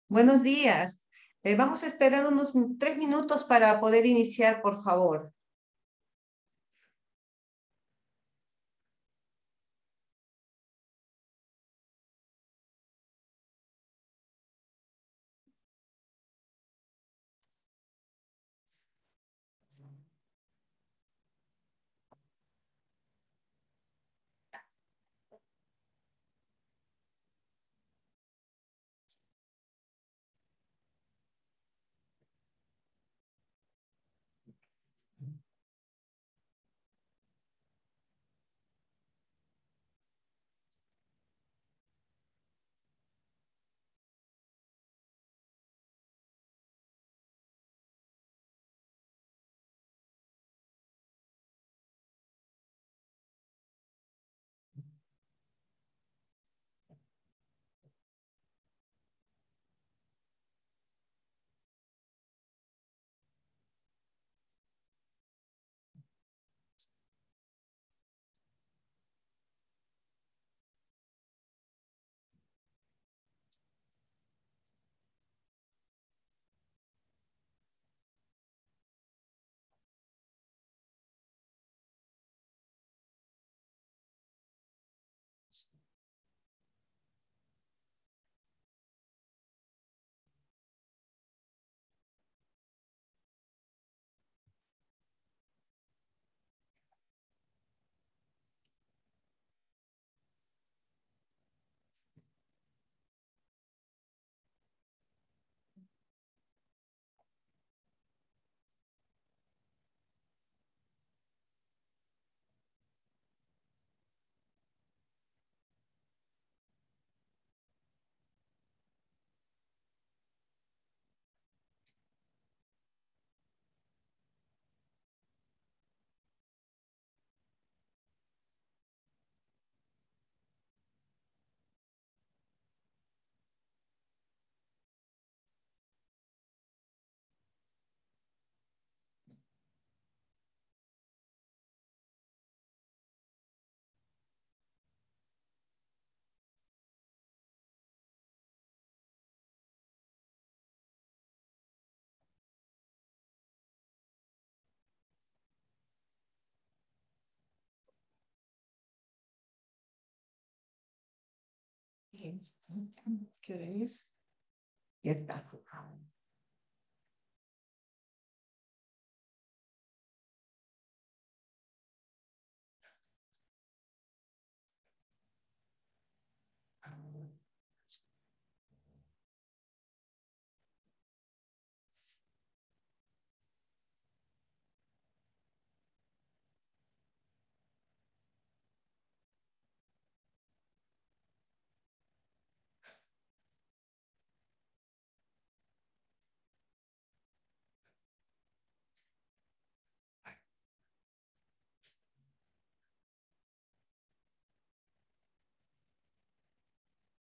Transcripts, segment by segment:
Buenos días. Vamos a esperar unos 3 minutos para poder iniciar, por favor. ¿Qué hora es? Ya está.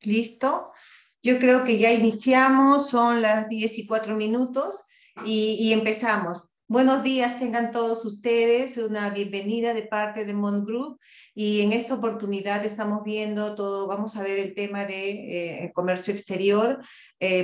¿Listo? Yo creo que ya iniciamos, son las 10:04 y empezamos. Buenos días, tengan todos ustedes una bienvenida de parte de Mont Group y en esta oportunidad estamos viendo todo, vamos a ver el tema de comercio exterior.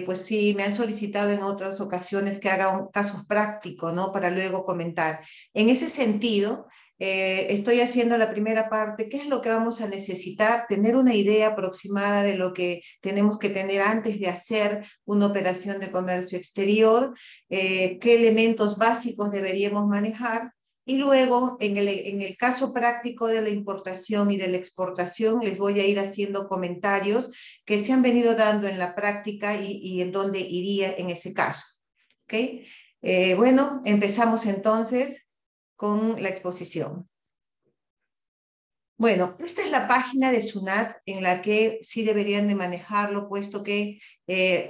Pues sí, me han solicitado en otras ocasiones que haga un caso práctico, ¿no? Para luego comentar. En ese sentido, estoy haciendo la primera parte. ¿Qué es lo que vamos a necesitar? Tener una idea aproximada de lo que tenemos que tener antes de hacer una operación de comercio exterior, qué elementos básicos deberíamos manejar. Y luego, en el caso práctico de la importación y de la exportación, les voy a ir haciendo comentarios que se han venido dando en la práctica y en dónde iría en ese caso. ¿Ok? Bueno, empezamos entonces con la exposición. Bueno, esta es la página de SUNAT en la que sí deberían de manejarlo, puesto que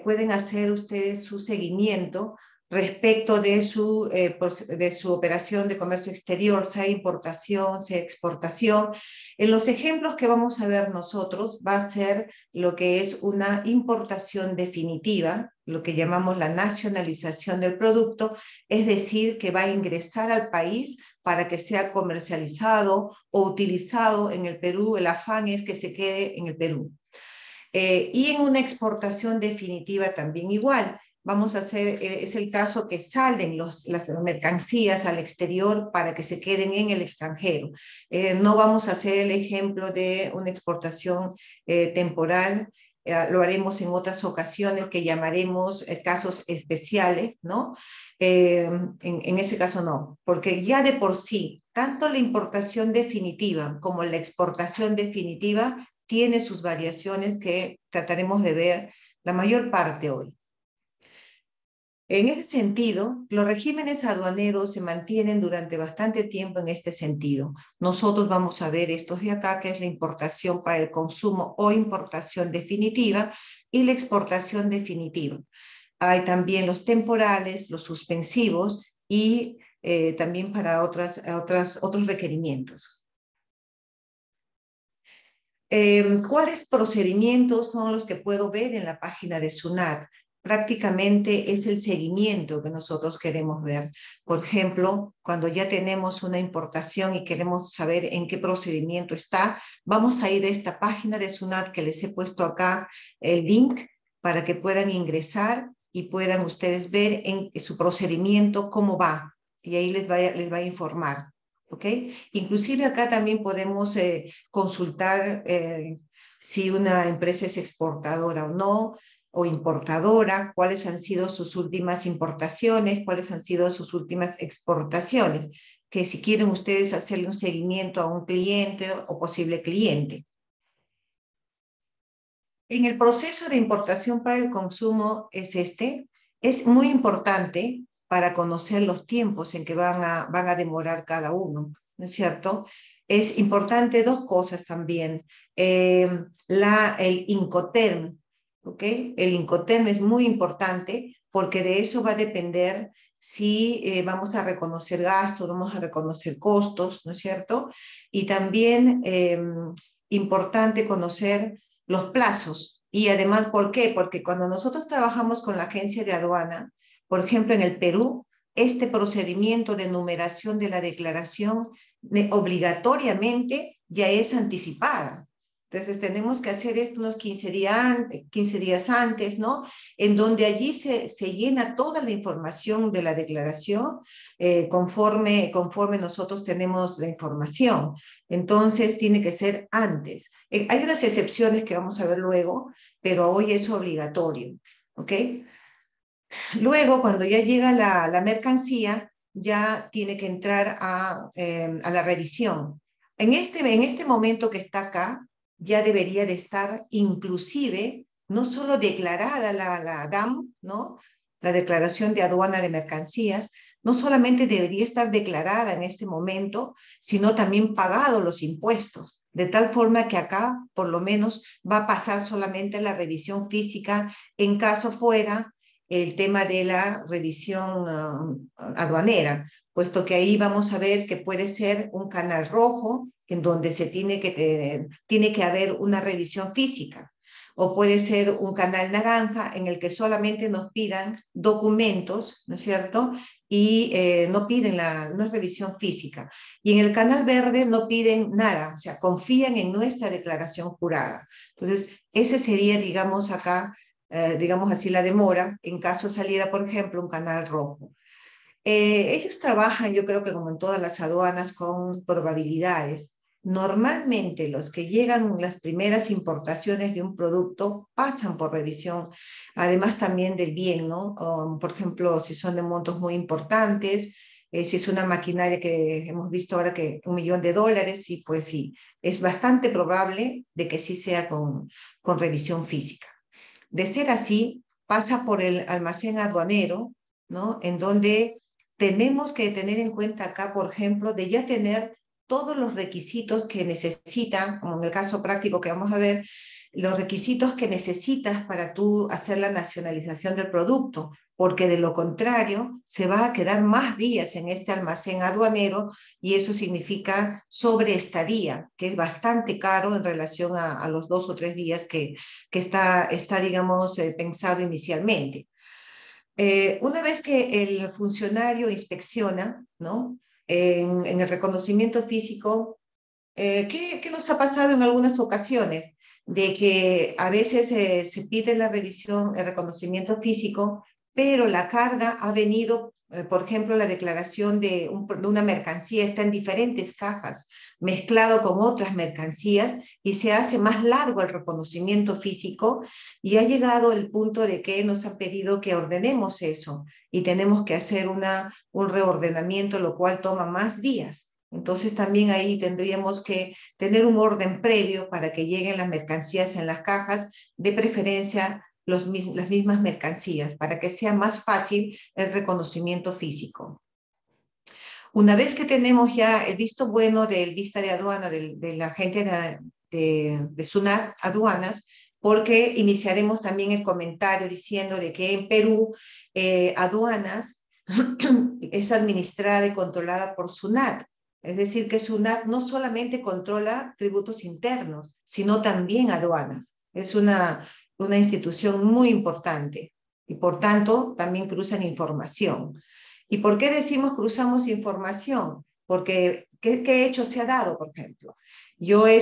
pueden hacer ustedes su seguimiento respecto de su operación de comercio exterior, sea importación, sea exportación. En los ejemplos que vamos a ver nosotros va a ser lo que es una importación definitiva, lo que llamamos la nacionalización del producto, es decir, que va a ingresar al país para que sea comercializado o utilizado en el Perú. El afán es que se quede en el Perú. Y en una exportación definitiva también igual. Vamos a hacer, es el caso que salen las mercancías al exterior para que se queden en el extranjero. No vamos a hacer el ejemplo de una exportación temporal, lo haremos en otras ocasiones que llamaremos casos especiales, ¿no? En ese caso no, porque ya de por sí, tanto la importación definitiva como la exportación definitiva tiene sus variaciones que trataremos de ver la mayor parte hoy. En ese sentido, los regímenes aduaneros se mantienen durante bastante tiempo en este sentido. Nosotros vamos a ver estos de acá, que es la importación para el consumo o importación definitiva y la exportación definitiva. Hay también los temporales, los suspensivos y también para otros requerimientos. ¿Cuáles procedimientos son los que puedo ver en la página de SUNAT? Prácticamente es el seguimiento que nosotros queremos ver. Por ejemplo, cuando ya tenemos una importación y queremos saber en qué procedimiento está, vamos a ir a esta página de SUNAT que les he puesto acá el link para que puedan ingresar y puedan ustedes ver en su procedimiento cómo va. Y ahí les va a informar. ¿Ok? Inclusive acá también podemos consultar si una empresa es exportadora o no, o importadora, cuáles han sido sus últimas importaciones, cuáles han sido sus últimas exportaciones, que si quieren ustedes hacerle un seguimiento a un cliente o posible cliente. En el proceso de importación para el consumo es muy importante para conocer los tiempos en que van a demorar cada uno, ¿no es cierto? Es importante dos cosas también. El Incoterm, ¿ok? El Incoterm es muy importante porque de eso va a depender si vamos a reconocer gastos, vamos a reconocer costos, ¿no es cierto? Y también importante conocer los plazos. Y además, ¿por qué? Porque cuando nosotros trabajamos con la agencia de aduana, por ejemplo, en el Perú, este procedimiento de numeración de la declaración obligatoriamente ya es anticipada. Entonces tenemos que hacer esto unos 15 días antes, ¿no? En donde allí se llena toda la información de la declaración conforme nosotros tenemos la información. Entonces tiene que ser antes. Hay unas excepciones que vamos a ver luego, pero hoy es obligatorio, ¿ok? Luego, cuando ya llega la mercancía, ya tiene que entrar a la revisión. En este momento que está acá, ya debería de estar inclusive, no solo declarada la DAM, ¿no? La Declaración de Aduana de Mercancías, no solamente debería estar declarada en este momento, sino también pagado los impuestos, de tal forma que acá, por lo menos, va a pasar solamente la revisión física en caso fuera el tema de la revisión aduanera, puesto que ahí vamos a ver que puede ser un canal rojo en donde tiene que haber una revisión física, o puede ser un canal naranja en el que solamente nos pidan documentos, ¿no es cierto? Y no piden no es revisión física. Y en el canal verde no piden nada, o sea, confían en nuestra declaración jurada. Entonces, ese sería, digamos, acá digamos así, la demora en caso saliera, por ejemplo, un canal rojo. Ellos trabajan, yo creo que como en todas las aduanas, con probabilidades. Normalmente los que llegan las primeras importaciones de un producto pasan por revisión, además también del bien, ¿no? Por ejemplo, si son de montos muy importantes, si es una maquinaria que hemos visto ahora que $1 millón, y pues sí, es bastante probable de que sí sea con revisión física. De ser así, pasa por el almacén aduanero, ¿no? En donde tenemos que tener en cuenta acá, por ejemplo, de ya tener todos los requisitos que necesitan, como en el caso práctico que vamos a ver, los requisitos que necesitas para tú hacer la nacionalización del producto, porque de lo contrario se va a quedar más días en este almacén aduanero y eso significa sobreestadía, que es bastante caro en relación a los 2 o 3 días que está digamos, pensado inicialmente. Una vez que el funcionario inspecciona, ¿no? En el reconocimiento físico, ¿qué nos ha pasado en algunas ocasiones? de que a veces se pide la revisión, el reconocimiento físico, pero la carga ha venido, por ejemplo, la declaración de una mercancía está en diferentes cajas, mezclado con otras mercancías, y se hace más largo el reconocimiento físico, y ha llegado el punto de que nos ha pedido que ordenemos eso, y tenemos que hacer un reordenamiento, lo cual toma más días. Entonces también ahí tendríamos que tener un orden previo para que lleguen las mercancías en las cajas, de preferencia las mismas mercancías, para que sea más fácil el reconocimiento físico. Una vez que tenemos ya el visto bueno del vista de aduana de la gente de SUNAT Aduanas, porque iniciaremos también el comentario diciendo de que en Perú aduanas es administrada y controlada por SUNAT. Es decir, que SUNAT no solamente controla tributos internos, sino también aduanas. Es una institución muy importante y por tanto también cruzan información. ¿Y por qué decimos cruzamos información? Porque, ¿qué hecho se ha dado, por ejemplo? Yo he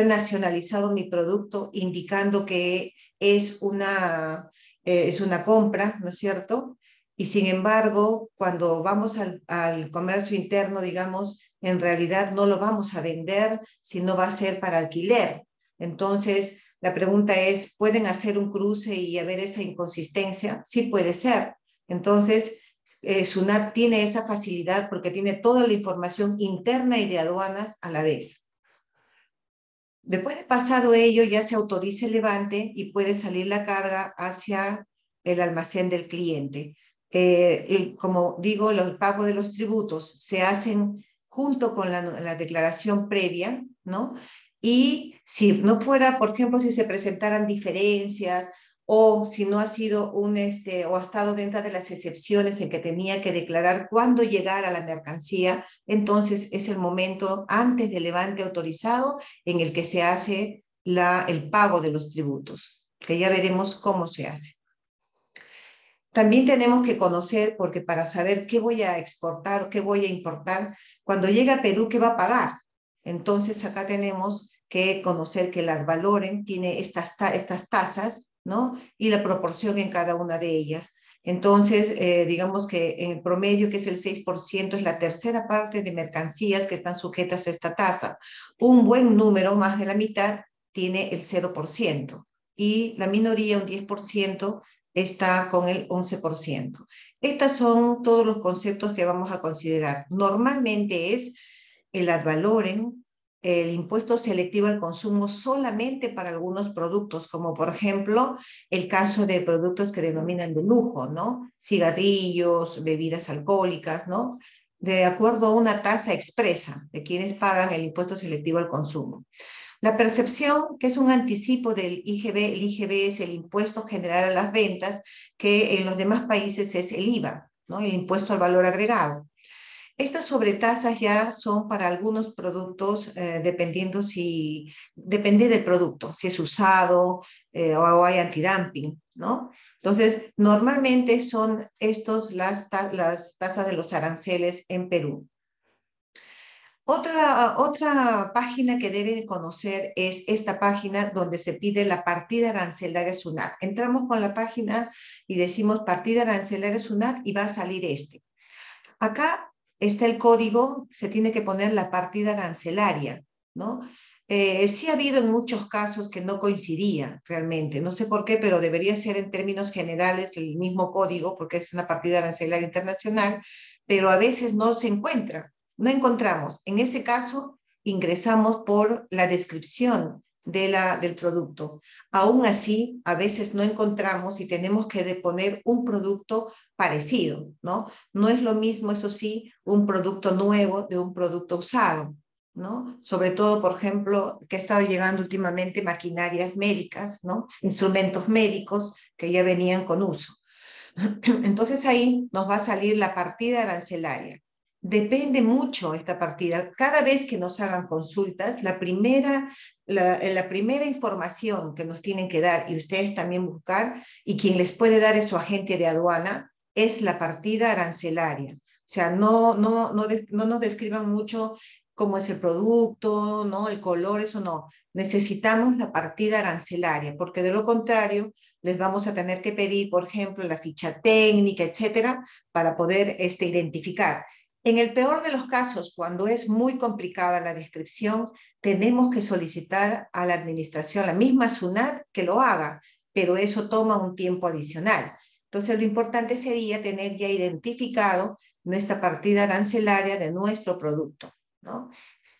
nacionalizado mi producto indicando que es una compra, ¿no es cierto? Y sin embargo, cuando vamos al comercio interno, digamos, en realidad no lo vamos a vender, sino va a ser para alquiler. Entonces, la pregunta es, ¿pueden hacer un cruce y haber esa inconsistencia? Sí puede ser. Entonces, SUNAT tiene esa facilidad porque tiene toda la información interna y de aduanas a la vez. Después de pasado ello, ya se autoriza el levante y puede salir la carga hacia el almacén del cliente. Como digo, el pago de los tributos se hacen junto con la declaración previa, ¿no? Y si no fuera, por ejemplo, si se presentaran diferencias o si no ha sido o ha estado dentro de las excepciones en que tenía que declarar cuándo llegara la mercancía, entonces es el momento antes del levante autorizado en el que se hace el pago de los tributos, que ya veremos cómo se hace. También tenemos que conocer, porque para saber qué voy a exportar o qué voy a importar, cuando llega a Perú, ¿qué va a pagar? Entonces acá tenemos que conocer que el Advaloren tiene estas tasas, ¿no? Y la proporción en cada una de ellas. Entonces, digamos que en el promedio, que es el 6%, es la tercera parte de mercancías que están sujetas a esta tasa. Un buen número, más de la mitad, tiene el 0%. Y la minoría, un 10%, está con el 11%. Estos son todos los conceptos que vamos a considerar. Normalmente es el ad valorem, el impuesto selectivo al consumo solamente para algunos productos, como por ejemplo el caso de productos que denominan de lujo, ¿no? Cigarrillos, bebidas alcohólicas, ¿no? De acuerdo a una tasa expresa de quienes pagan el impuesto selectivo al consumo. La percepción, que es un anticipo del IGB, el IGB es el impuesto general a las ventas, que en los demás países es el IVA, ¿no? El impuesto al valor agregado. Estas sobretasas ya son para algunos productos, depende del producto, si es usado o hay antidumping, ¿no? Entonces, normalmente son estos las tasas de los aranceles en Perú. Otra página que deben conocer es esta página donde se pide la partida arancelaria SUNAT. Entramos con la página y decimos partida arancelaria SUNAT y va a salir este. Acá está el código, se tiene que poner la partida arancelaria, ¿no? Sí ha habido en muchos casos que no coincidía realmente, no sé por qué, pero debería ser en términos generales el mismo código, porque es una partida arancelaria internacional, pero a veces no se encuentra, no encontramos. En ese caso, ingresamos por la descripción del producto. Aún así, a veces no encontramos y tenemos que poner un producto parecido, ¿no? No es lo mismo, eso sí, un producto nuevo de un producto usado, ¿no? Sobre todo, por ejemplo, que ha estado llegando últimamente maquinarias médicas, ¿no? Instrumentos médicos que ya venían con uso. Entonces ahí nos va a salir la partida arancelaria. Depende mucho esta partida. Cada vez que nos hagan consultas, la primera información que nos tienen que dar, y ustedes también buscar, y quien les puede dar es su agente de aduana, es la partida arancelaria. O sea, no nos describan mucho cómo es el producto, ¿no? El color, eso no. Necesitamos la partida arancelaria, porque de lo contrario les vamos a tener que pedir, por ejemplo, la ficha técnica, etcétera, para poder identificar. En el peor de los casos, cuando es muy complicada la descripción, tenemos que solicitar a la administración, la misma SUNAT, que lo haga, pero eso toma un tiempo adicional. Entonces, lo importante sería tener ya identificado nuestra partida arancelaria de nuestro producto, ¿no?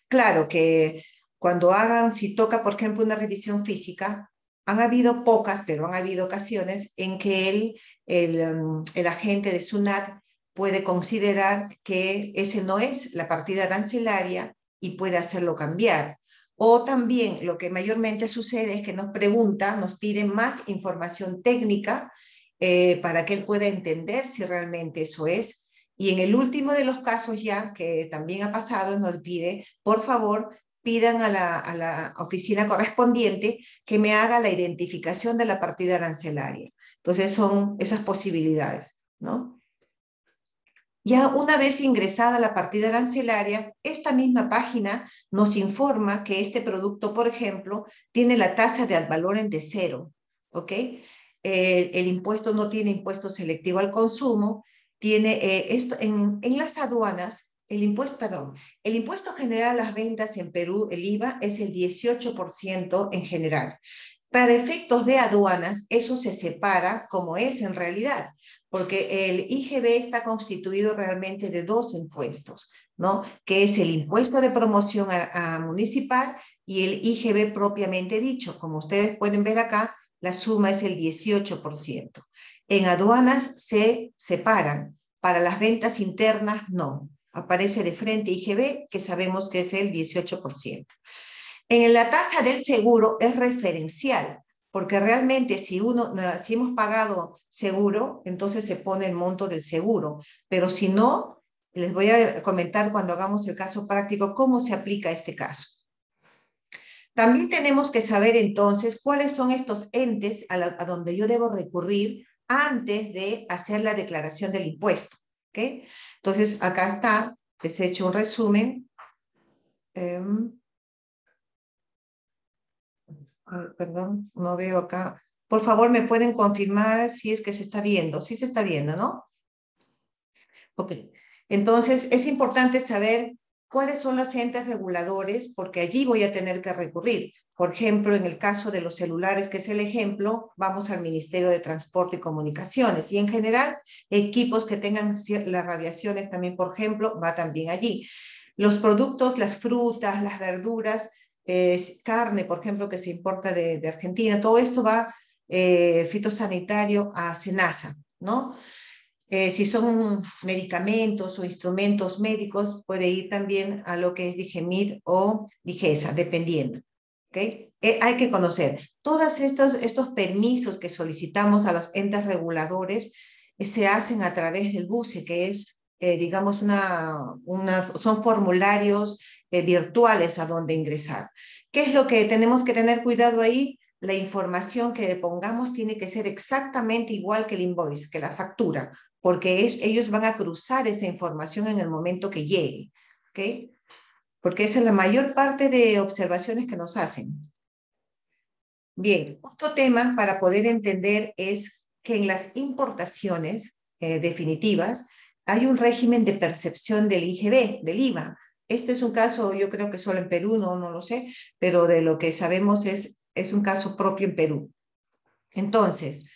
Claro que cuando hagan, si toca, por ejemplo, una revisión física, han habido pocas, pero han habido ocasiones en que el agente de SUNAT puede considerar que ese no es la partida arancelaria y puede hacerlo cambiar. O también lo que mayormente sucede es que nos pregunta, nos piden más información técnica para que él pueda entender si realmente eso es. Y en el último de los casos ya, que también ha pasado, nos pide, por favor, pidan a la oficina correspondiente que me haga la identificación de la partida arancelaria. Entonces son esas posibilidades, ¿no? Ya una vez ingresada la partida arancelaria, esta misma página nos informa que este producto, por ejemplo, tiene la tasa de ad valorem de 0, ¿ok? El impuesto no tiene impuesto selectivo al consumo, tiene esto en las aduanas, el impuesto general a las ventas en Perú, el IVA, es el 18% en general. Para efectos de aduanas, eso se separa como es en realidad, porque el IGB está constituido realmente de dos impuestos, ¿no? Que es el impuesto de promoción a municipal y el IGB propiamente dicho. Como ustedes pueden ver acá, la suma es el 18%. En aduanas se separan, para las ventas internas no. Aparece de frente IGB, que sabemos que es el 18%. En la tasa del seguro es referencial, porque realmente si hemos pagado seguro, entonces se pone el monto del seguro, pero si no, les voy a comentar cuando hagamos el caso práctico cómo se aplica este caso. También tenemos que saber entonces cuáles son estos entes a donde yo debo recurrir antes de hacer la declaración del impuesto, ¿ok? Entonces acá está, les he hecho un resumen. Perdón, no veo acá. Por favor, ¿me pueden confirmar si es que se está viendo? Sí se está viendo, ¿no? Ok. Entonces, es importante saber cuáles son los entes reguladores, porque allí voy a tener que recurrir. Por ejemplo, en el caso de los celulares, que es el ejemplo, vamos al Ministerio de Transporte y Comunicaciones. Y en general, equipos que tengan las radiaciones también, por ejemplo, va también allí. Los productos, las frutas, las verduras, carne, por ejemplo, que se importa de Argentina, todo esto va fitosanitario a SENASA, ¿no? Si son medicamentos o instrumentos médicos, puede ir también a lo que es DIGEMIT o DIGESA, dependiendo. ¿Okay? Hay que conocer. Todos estos permisos que solicitamos a los entes reguladores se hacen a través del BUCE, que es, digamos, son formularios virtuales a donde ingresar. ¿Qué es lo que tenemos que tener cuidado ahí? La información que pongamos tiene que ser exactamente igual que el invoice, que la factura, porque ellos van a cruzar esa información en el momento que llegue, ¿ok? Porque esa es la mayor parte de observaciones que nos hacen. Bien, otro tema para poder entender es que en las importaciones definitivas hay un régimen de percepción del IGB, del IVA. Este es un caso, yo creo que solo en Perú, no lo sé, pero de lo que sabemos es un caso propio en Perú. Entonces,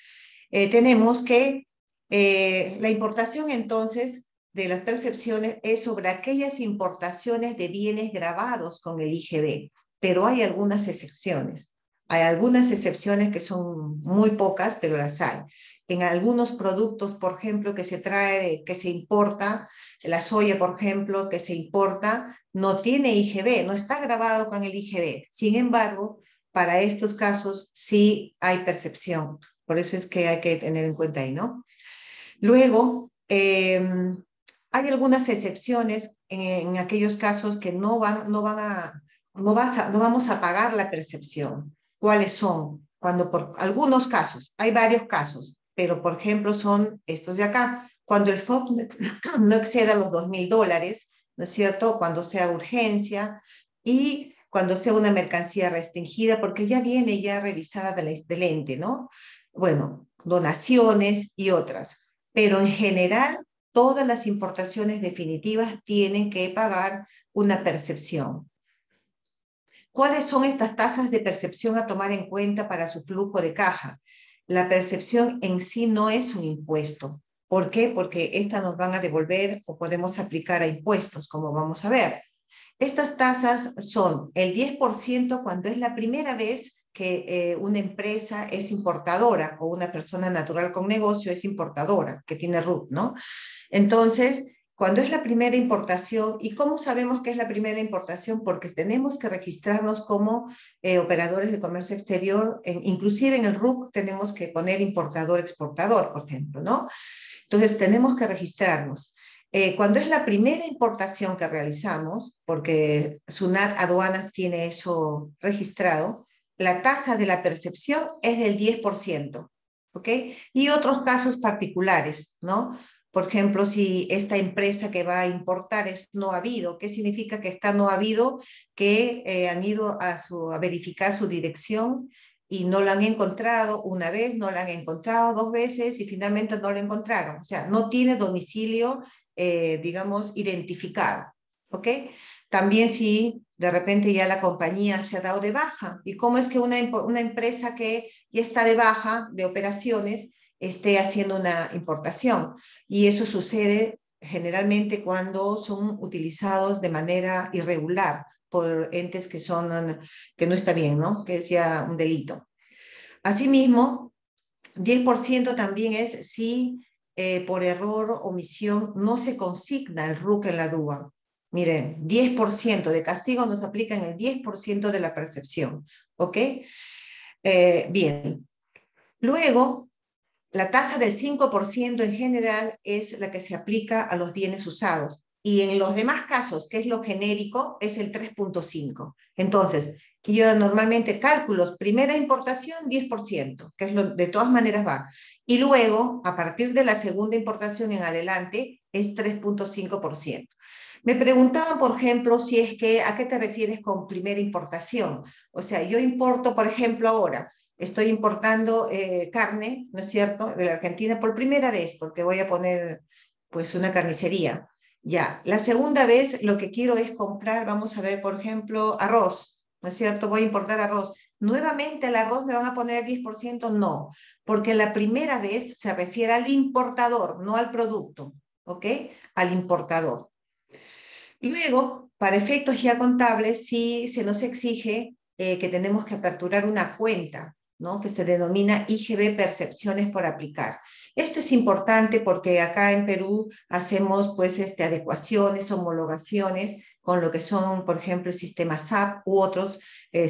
tenemos que la importación entonces de las percepciones es sobre aquellas importaciones de bienes grabados con el IGB, pero hay algunas excepciones. Hay algunas excepciones que son muy pocas, pero las hay. En algunos productos, por ejemplo, que se importa, la soya, por ejemplo, que se importa, no tiene IGB, no está grabado con el IGB. Sin embargo, para estos casos sí hay percepción. Por eso es que hay que tener en cuenta ahí, ¿no? Luego, hay algunas excepciones en aquellos casos que no vamos a pagar la percepción. ¿Cuáles son? Cuando por algunos casos, hay varios casos, pero por ejemplo son estos de acá. Cuando el FOB no exceda los $2.000, ¿no es cierto? Cuando sea urgencia y cuando sea una mercancía restringida, porque ya viene ya revisada del ente, ¿no? Bueno, donaciones y otras. Pero en general, todas las importaciones definitivas tienen que pagar una percepción. ¿Cuáles son estas tasas de percepción a tomar en cuenta para su flujo de caja? La percepción en sí no es un impuesto. ¿Por qué? Porque esta nos van a devolver o podemos aplicar a impuestos, como vamos a ver. Estas tasas son el 10% cuando es la primera vez que una empresa es importadora o una persona natural con negocio es importadora, que tiene RUT, ¿no? Entonces, cuando es la primera importación, ¿y cómo sabemos que es la primera importación? Porque tenemos que registrarnos como operadores de comercio exterior, inclusive en el RUC tenemos que poner importador-exportador, por ejemplo, ¿no? Entonces, tenemos que registrarnos. Cuando es la primera importación que realizamos, porque SUNAT Aduanas tiene eso registrado, la tasa de la percepción es del 10%, ¿ok? Y otros casos particulares, ¿no? Por ejemplo, si esta empresa que va a importar es no habido, ¿qué significa que está no habido? Que han ido a verificar su dirección y no la han encontrado una vez, no la han encontrado dos veces y finalmente no la encontraron. O sea, no tiene domicilio, digamos, identificado. ¿Ok? También si de repente ya la compañía se ha dado de baja. ¿Y cómo es que una empresa que ya está de baja de operaciones esté haciendo una importación? Y eso sucede generalmente cuando son utilizados de manera irregular por entes que no está bien, ¿no? Que es ya un delito. Asimismo, 10% también es si por error o omisión no se consigna el RUC en la DUA. Miren, 10% de castigo nos aplica en el 10% de la percepción, ¿ok? Bien. Luego, la tasa del 5% en general es la que se aplica a los bienes usados. Y en los demás casos, que es lo genérico, es el 3.5. Entonces, yo normalmente cálculos, primera importación, 10%, que es de todas maneras va. Y luego, a partir de la segunda importación en adelante, es 3.5%. Me preguntaban, por ejemplo, si es que, ¿a qué te refieres con primera importación? O sea, yo importo, por ejemplo, ahora, estoy importando carne, ¿no es cierto?, de la Argentina por primera vez, porque voy a poner pues una carnicería. Ya, la segunda vez lo que quiero es comprar, vamos a ver, por ejemplo, arroz, ¿no es cierto? Voy a importar arroz. ¿Nuevamente el arroz me van a poner el 10%? No, porque la primera vez se refiere al importador, no al producto, ¿ok? Al importador. Luego, para efectos ya contables, sí se nos exige que tenemos que aperturar una cuenta, ¿no? Que se denomina IGB Percepciones por aplicar. Esto es importante porque acá en Perú hacemos pues adecuaciones, homologaciones con lo que son, por ejemplo, el sistema SAP u otros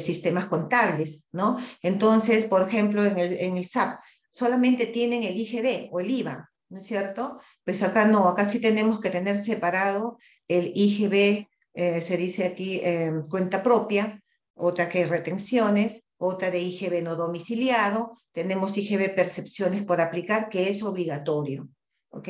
sistemas contables, ¿no? Entonces, por ejemplo, en el SAP solamente tienen el IGB o el IVA, ¿no es cierto? Pues acá no, acá sí tenemos que tener separado el IGB, se dice aquí cuenta propia, otra que retenciones, otra de IGB no domiciliado, tenemos IGB percepciones por aplicar, que es obligatorio. ¿Ok?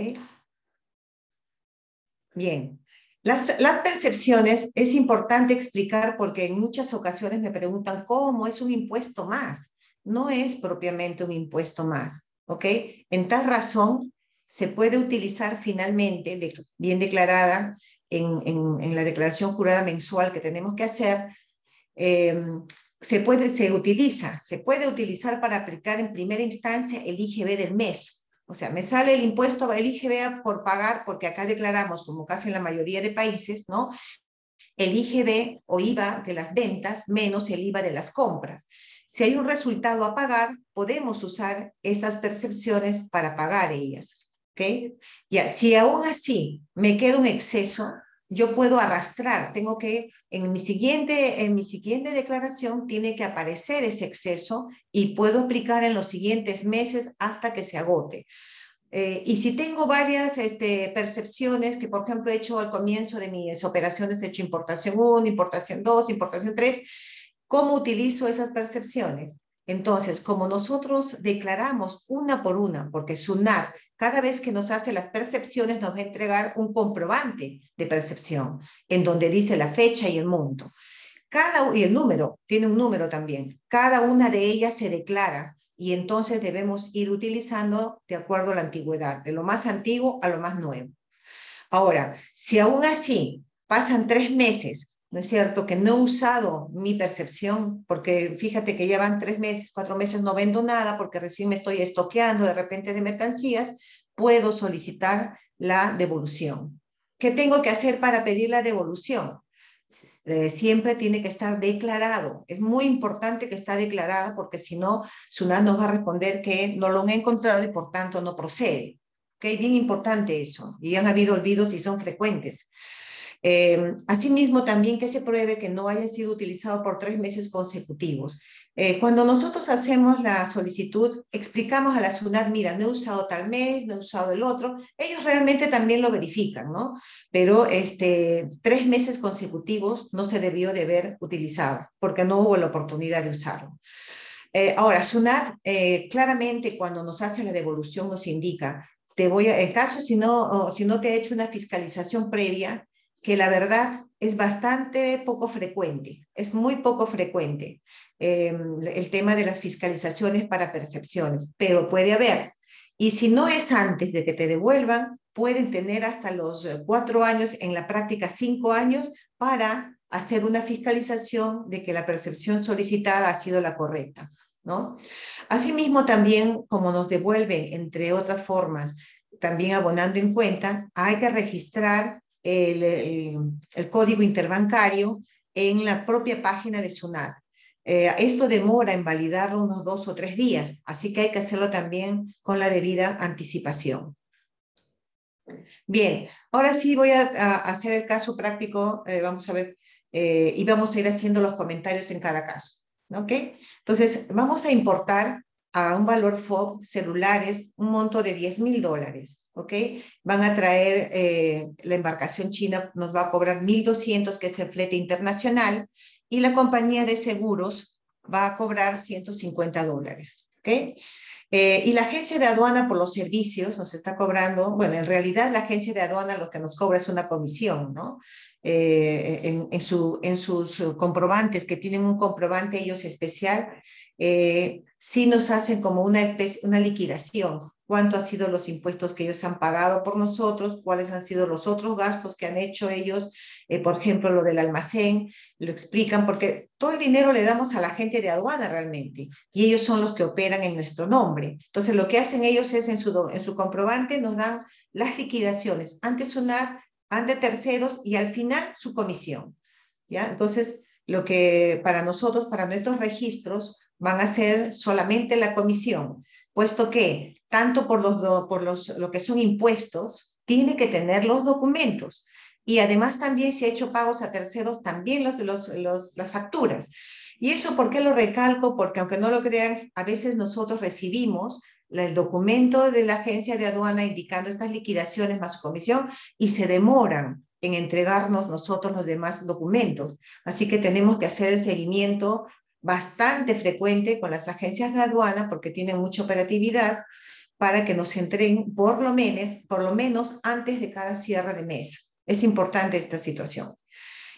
Bien. Las percepciones es importante explicar porque en muchas ocasiones me preguntan cómo es un impuesto más. No es propiamente un impuesto más. ¿Ok? En tal razón, se puede utilizar finalmente, bien declarada en la declaración jurada mensual que tenemos que hacer, eh, se puede utilizar para aplicar en primera instancia el IGB del mes. O sea, me sale el impuesto, el IGB por pagar, porque acá declaramos, como casi en la mayoría de países, ¿no? El IGB o IVA de las ventas menos el IVA de las compras. Si hay un resultado a pagar, podemos usar estas percepciones para pagar ellas. ¿Ok? Ya, si aún así me queda un exceso, yo puedo arrastrar, tengo que, en mi siguiente declaración tiene que aparecer ese exceso y puedo aplicar en los siguientes meses hasta que se agote. Y si tengo varias percepciones que, por ejemplo, he hecho al comienzo de mis operaciones, he hecho importación 1, importación 2, importación 3, ¿cómo utilizo esas percepciones? Entonces, como nosotros declaramos una por una, porque SUNAT cada vez que nos hace las percepciones nos va a entregar un comprobante de percepción, en donde dice la fecha y el monto. Y el número, tiene un número también. Cada una de ellas se declara y entonces debemos ir utilizando de acuerdo a la antigüedad, de lo más antiguo a lo más nuevo. Ahora, si aún así pasan 3 meses, ¿no es cierto?, que no he usado mi percepción, porque fíjate que ya van 3 meses, 4 meses, no vendo nada porque recién me estoy estoqueando de repente de mercancías, puedo solicitar la devolución. ¿Qué tengo que hacer para pedir la devolución? Siempre tiene que estar declarado. Es muy importante que está declarada porque si no, SUNAT nos va a responder que no lo han encontrado y por tanto no procede. ¿Okay? Bien importante eso. Y han habido olvidos y son frecuentes. Asimismo, también que se pruebe que no hayan sido utilizados por 3 meses consecutivos. Cuando nosotros hacemos la solicitud, explicamos a la SUNAT, mira, no he usado tal mes, no he usado el otro. Ellos realmente también lo verifican, ¿no? Pero 3 meses consecutivos no se debió de haber utilizado porque no hubo la oportunidad de usarlo. Ahora, SUNAT claramente cuando nos hace la devolución nos indica, en caso si no te ha hecho una fiscalización previa, que la verdad es bastante poco frecuente, es muy poco frecuente el tema de las fiscalizaciones para percepciones, pero puede haber. Y si no es antes de que te devuelvan, pueden tener hasta los 4 años, en la práctica 5 años, para hacer una fiscalización de que la percepción solicitada ha sido la correcta, ¿no? Asimismo, también, como nos devuelven, entre otras formas, también abonando en cuenta, hay que registrar el código interbancario en la propia página de SUNAT. Esto demora en validarlo unos 2 o 3 días, así que hay que hacerlo también con la debida anticipación. Bien, ahora sí voy a hacer el caso práctico, vamos a ver, y vamos a ir haciendo los comentarios en cada caso. ¿Ok? Entonces, vamos a importar a un valor FOB celulares un monto de $10,000, ¿ok? Van a traer, la embarcación china nos va a cobrar 1.200, que es el flete internacional, y la compañía de seguros va a cobrar $150, ¿ok? Y la agencia de aduana por los servicios nos está cobrando, bueno, en realidad la agencia de aduana lo que nos cobra es una comisión, ¿no? En sus comprobantes, que tienen un comprobante ellos especial, sí nos hacen como una liquidación. Cuánto han sido los impuestos que ellos han pagado por nosotros, cuáles han sido los otros gastos que han hecho ellos, por ejemplo, lo del almacén, lo explican, porque todo el dinero le damos a la gente de aduana realmente, y ellos son los que operan en nuestro nombre. Entonces, lo que hacen ellos es en su comprobante nos dan las liquidaciones ante SUNAT, ante terceros y al final su comisión. ¿Ya? Entonces, lo que para nosotros, para nuestros registros, van a ser solamente la comisión, puesto que tanto por lo que son impuestos, tiene que tener los documentos. Y además también si ha hecho pagos a terceros, también las facturas. ¿Y eso por qué lo recalco? Porque aunque no lo crean, a veces nosotros recibimos el documento de la agencia de aduana indicando estas liquidaciones más su comisión y se demoran en entregarnos nosotros los demás documentos. Así que tenemos que hacer el seguimiento bastante frecuente con las agencias de aduana porque tienen mucha operatividad para que nos entreguen por lo menos antes de cada cierre de mes. Es importante esta situación.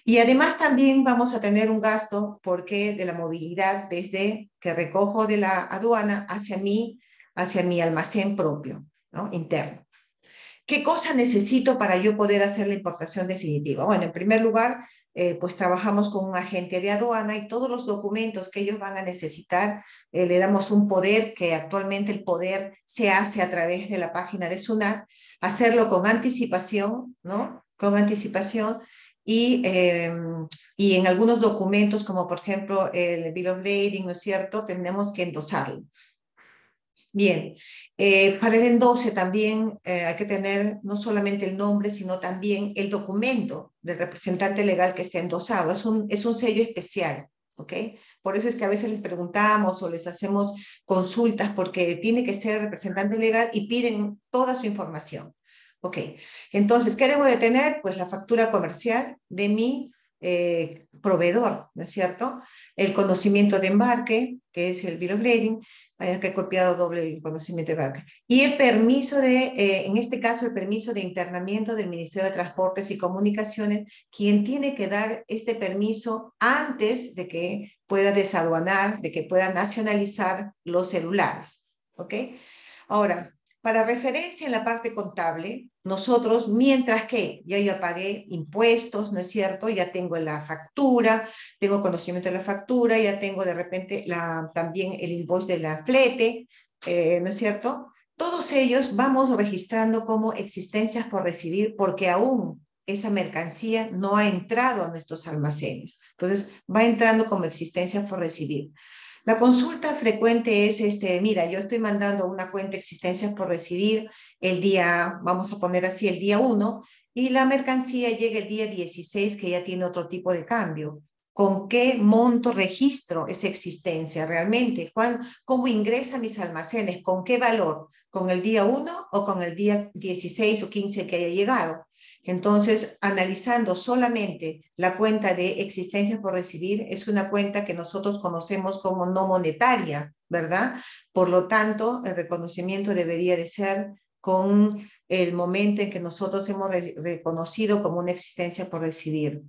Y además también vamos a tener un gasto porque de la movilidad desde que recojo de la aduana hacia mi almacén propio, ¿no? Interno. ¿Qué cosa necesito para yo poder hacer la importación definitiva? Bueno, en primer lugar, pues trabajamos con un agente de aduana y todos los documentos que ellos van a necesitar, le damos un poder, que actualmente el poder se hace a través de la página de SUNAT, hacerlo con anticipación, ¿no? Con anticipación y en algunos documentos, como por ejemplo el Bill of Lading, ¿no es cierto?, tenemos que endosarlo. Bien, para el endose también hay que tener no solamente el nombre, sino también el documento del representante legal que esté endosado. Es un sello especial, ¿ok? Por eso es que a veces les preguntamos o les hacemos consultas porque tiene que ser representante legal y piden toda su información. Ok, entonces, ¿qué debo de tener? Pues la factura comercial de mi proveedor, ¿no es cierto? el conocimiento de embarque, que es el Bill of Lading, que he copiado doble el conocimiento de embarque, y el permiso en este caso, el permiso de internamiento del Ministerio de Transportes y Comunicaciones, quien tiene que dar este permiso antes de que pueda desaduanar, de que pueda nacionalizar los celulares, ¿ok? Ahora, para referencia en la parte contable, nosotros, mientras que ya yo pagué impuestos, ¿no es cierto? Ya tengo la factura, tengo conocimiento de la factura, ya tengo de repente también el invoice de la flete, ¿no es cierto? Todos ellos vamos registrando como existencias por recibir porque aún esa mercancía no ha entrado a nuestros almacenes. Entonces, va entrando como existencias por recibir. La consulta frecuente es, mira, yo estoy mandando una cuenta de existencias por recibir el día, vamos a poner así, el día 1, y la mercancía llega el día 16, que ya tiene otro tipo de cambio. ¿Con qué monto registro esa existencia realmente? ¿Cómo ingresa a mis almacenes? ¿Con qué valor? ¿Con el día 1 o con el día 16 o 15 que haya llegado? Entonces, analizando solamente la cuenta de existencia por recibir, es una cuenta que nosotros conocemos como no monetaria, ¿verdad? Por lo tanto, el reconocimiento debería de ser con el momento en que nosotros hemos reconocido como una existencia por recibir.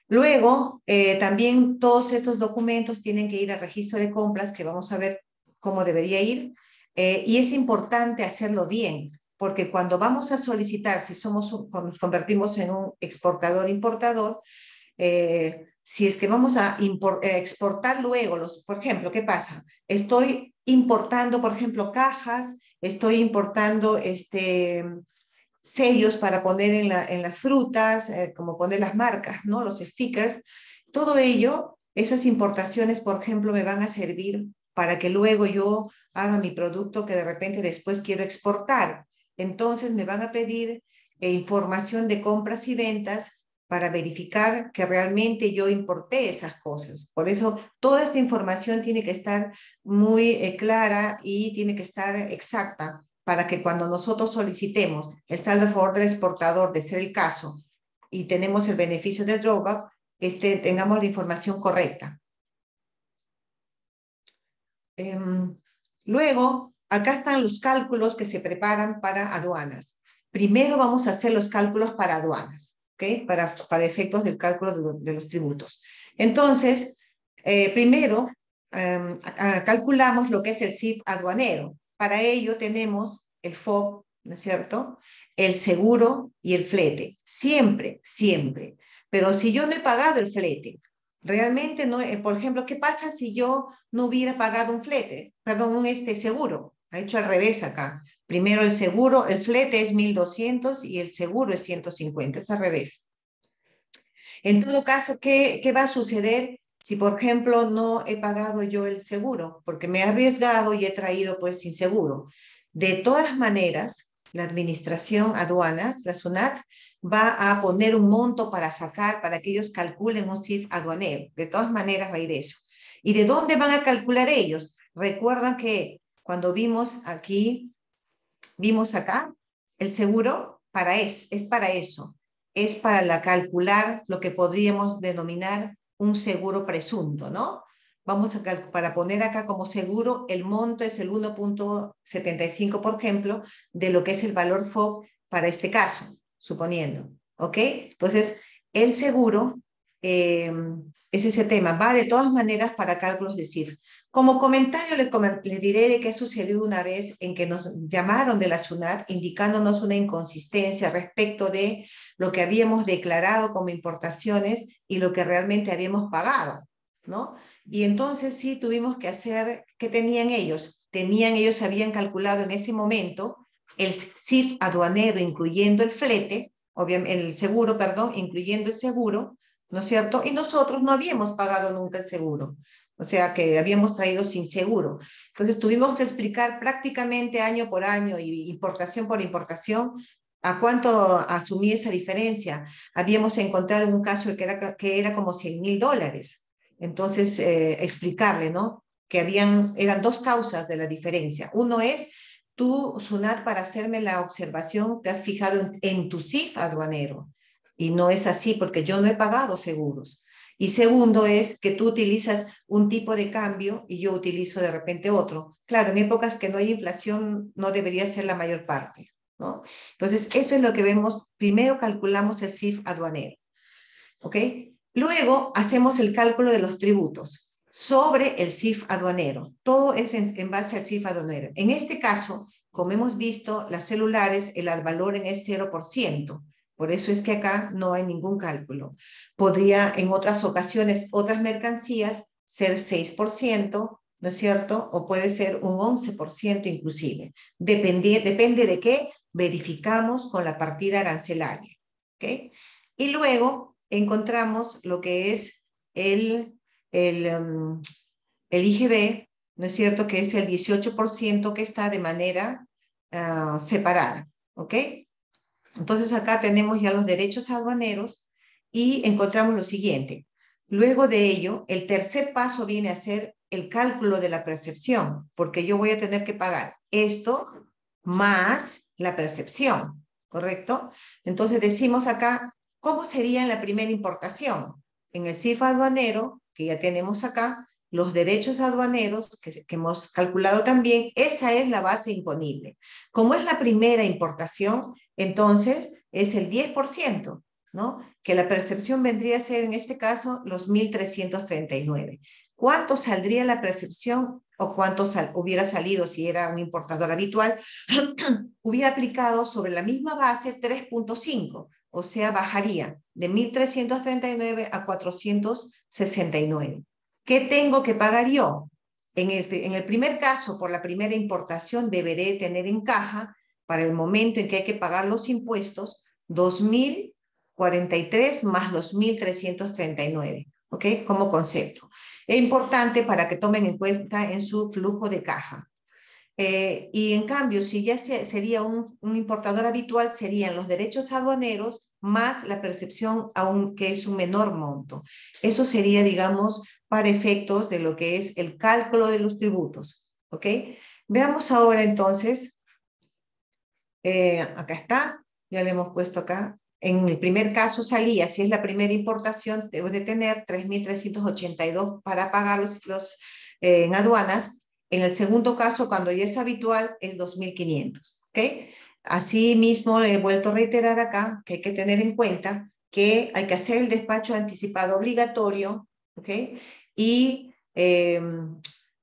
Luego, también todos estos documentos tienen que ir al registro de compras, que vamos a ver cómo debería ir, y es importante hacerlo bien, porque cuando vamos a solicitar, si nos convertimos en un exportador-importador, si es que vamos a exportar luego, por ejemplo, ¿qué pasa? Estoy importando, por ejemplo, cajas, estoy importando sellos para poner en las frutas, como poner las marcas, ¿no? Los stickers. Todo ello, esas importaciones, por ejemplo, me van a servir para que luego yo haga mi producto que de repente después quiero exportar. Entonces me van a pedir información de compras y ventas para verificar que realmente yo importé esas cosas. Por eso toda esta información tiene que estar muy clara y tiene que estar exacta para que cuando nosotros solicitemos el saldo a favor del exportador, de ser el caso, y tenemos el beneficio del drawback, tengamos la información correcta. Luego, acá están los cálculos que se preparan para aduanas. Primero vamos a hacer los cálculos para aduanas, ¿ok? Para efectos del cálculo de los tributos. Entonces, primero calculamos lo que es el CIF aduanero. Para ello tenemos el FOB, ¿no es cierto? El seguro y el flete. Siempre, siempre. Pero si yo no he pagado el flete, realmente no, por ejemplo, ¿qué pasa si yo no hubiera pagado un flete? Perdón, un seguro. Ha hecho al revés acá. Primero el seguro, el flete es 1.200 y el seguro es 150, es al revés. En todo caso, ¿qué va a suceder si, por ejemplo, no he pagado yo el seguro? Porque me he arriesgado y he traído pues sin seguro. De todas maneras, la administración aduanas, la SUNAT, va a poner un monto para sacar, para que ellos calculen un CIF aduanero. De todas maneras va a ir eso. ¿Y de dónde van a calcular ellos? Recuerdan que cuando vimos aquí, vimos acá, el seguro es para eso, es para calcular lo que podríamos denominar un seguro presunto, ¿no? Vamos para poner acá como seguro, el monto es el 1.75, por ejemplo, de lo que es el valor FOB para este caso, suponiendo, ¿ok? Entonces, el seguro es ese tema, va de todas maneras para cálculos de CIF. Como comentario le diré de que sucedió una vez en que nos llamaron de la SUNAT indicándonos una inconsistencia respecto de lo que habíamos declarado como importaciones y lo que realmente habíamos pagado, ¿no? Y entonces sí tuvimos que hacer, ¿qué tenían ellos? Ellos habían calculado en ese momento el CIF aduanero incluyendo el flete, obviamente el seguro, perdón, incluyendo el seguro, ¿no es cierto? Y nosotros no habíamos pagado nunca el seguro. O sea, que habíamos traído sin seguro. Entonces tuvimos que explicar prácticamente año por año y importación por importación a cuánto asumía esa diferencia. Habíamos encontrado un caso que era como $100,000. Entonces, explicarle, ¿no? Que eran dos causas de la diferencia. Uno es, tú, SUNAT, para hacerme la observación, te has fijado en tu CIF aduanero. Y no es así porque yo no he pagado seguros. Y segundo es que tú utilizas un tipo de cambio y yo utilizo de repente otro. Claro, en épocas que no hay inflación no debería ser la mayor parte, ¿no? Entonces, eso es lo que vemos. Primero calculamos el CIF aduanero, ¿ok? Luego hacemos el cálculo de los tributos sobre el CIF aduanero. Todo es en base al CIF aduanero. En este caso, como hemos visto, las celulares, el valor es 0%. Por eso es que acá no hay ningún cálculo. Podría en otras ocasiones, otras mercancías, ser 6%, ¿no es cierto? O puede ser un 11% inclusive. Depende de qué verificamos con la partida arancelaria, ¿ok? Y luego encontramos lo que es el, um, el IGB, ¿no es cierto? Que es el 18% que está de manera separada, ¿ok? Entonces acá tenemos ya los derechos aduaneros y encontramos lo siguiente. Luego de ello, el tercer paso viene a ser el cálculo de la percepción, porque yo voy a tener que pagar esto más la percepción, ¿correcto? Entonces decimos acá, ¿cómo sería en la primera importación? En el CIF aduanero, que ya tenemos acá, los derechos aduaneros que hemos calculado también, esa es la base imponible. Como es la primera importación, entonces es el 10%, ¿no? Que la percepción vendría a ser en este caso los 1.339. ¿Cuánto saldría la percepción o cuánto hubiera salido si era un importador habitual? Hubiera aplicado sobre la misma base 3.5, o sea, bajaría de 1.339 a 469. ¿Qué tengo que pagar yo? En el primer caso, por la primera importación, deberé tener en caja, para el momento en que hay que pagar los impuestos, 2.043 más los 1.339, ¿ok? Como concepto. Es importante para que tomen en cuenta en su flujo de caja. Y en cambio, si ya sería un importador habitual, serían los derechos aduaneros más la percepción, aunque es un menor monto. Eso sería, digamos, para efectos de lo que es el cálculo de los tributos. ¿Ok? Veamos ahora entonces, acá está, ya le hemos puesto acá. En el primer caso salía, si es la primera importación, debo de tener 3.382 para pagar en aduanas. En el segundo caso, cuando ya es habitual, es 2.500. ¿Ok? Asimismo, le he vuelto a reiterar acá que hay que tener en cuenta que hay que hacer el despacho anticipado obligatorio, ¿ok? Y, eh,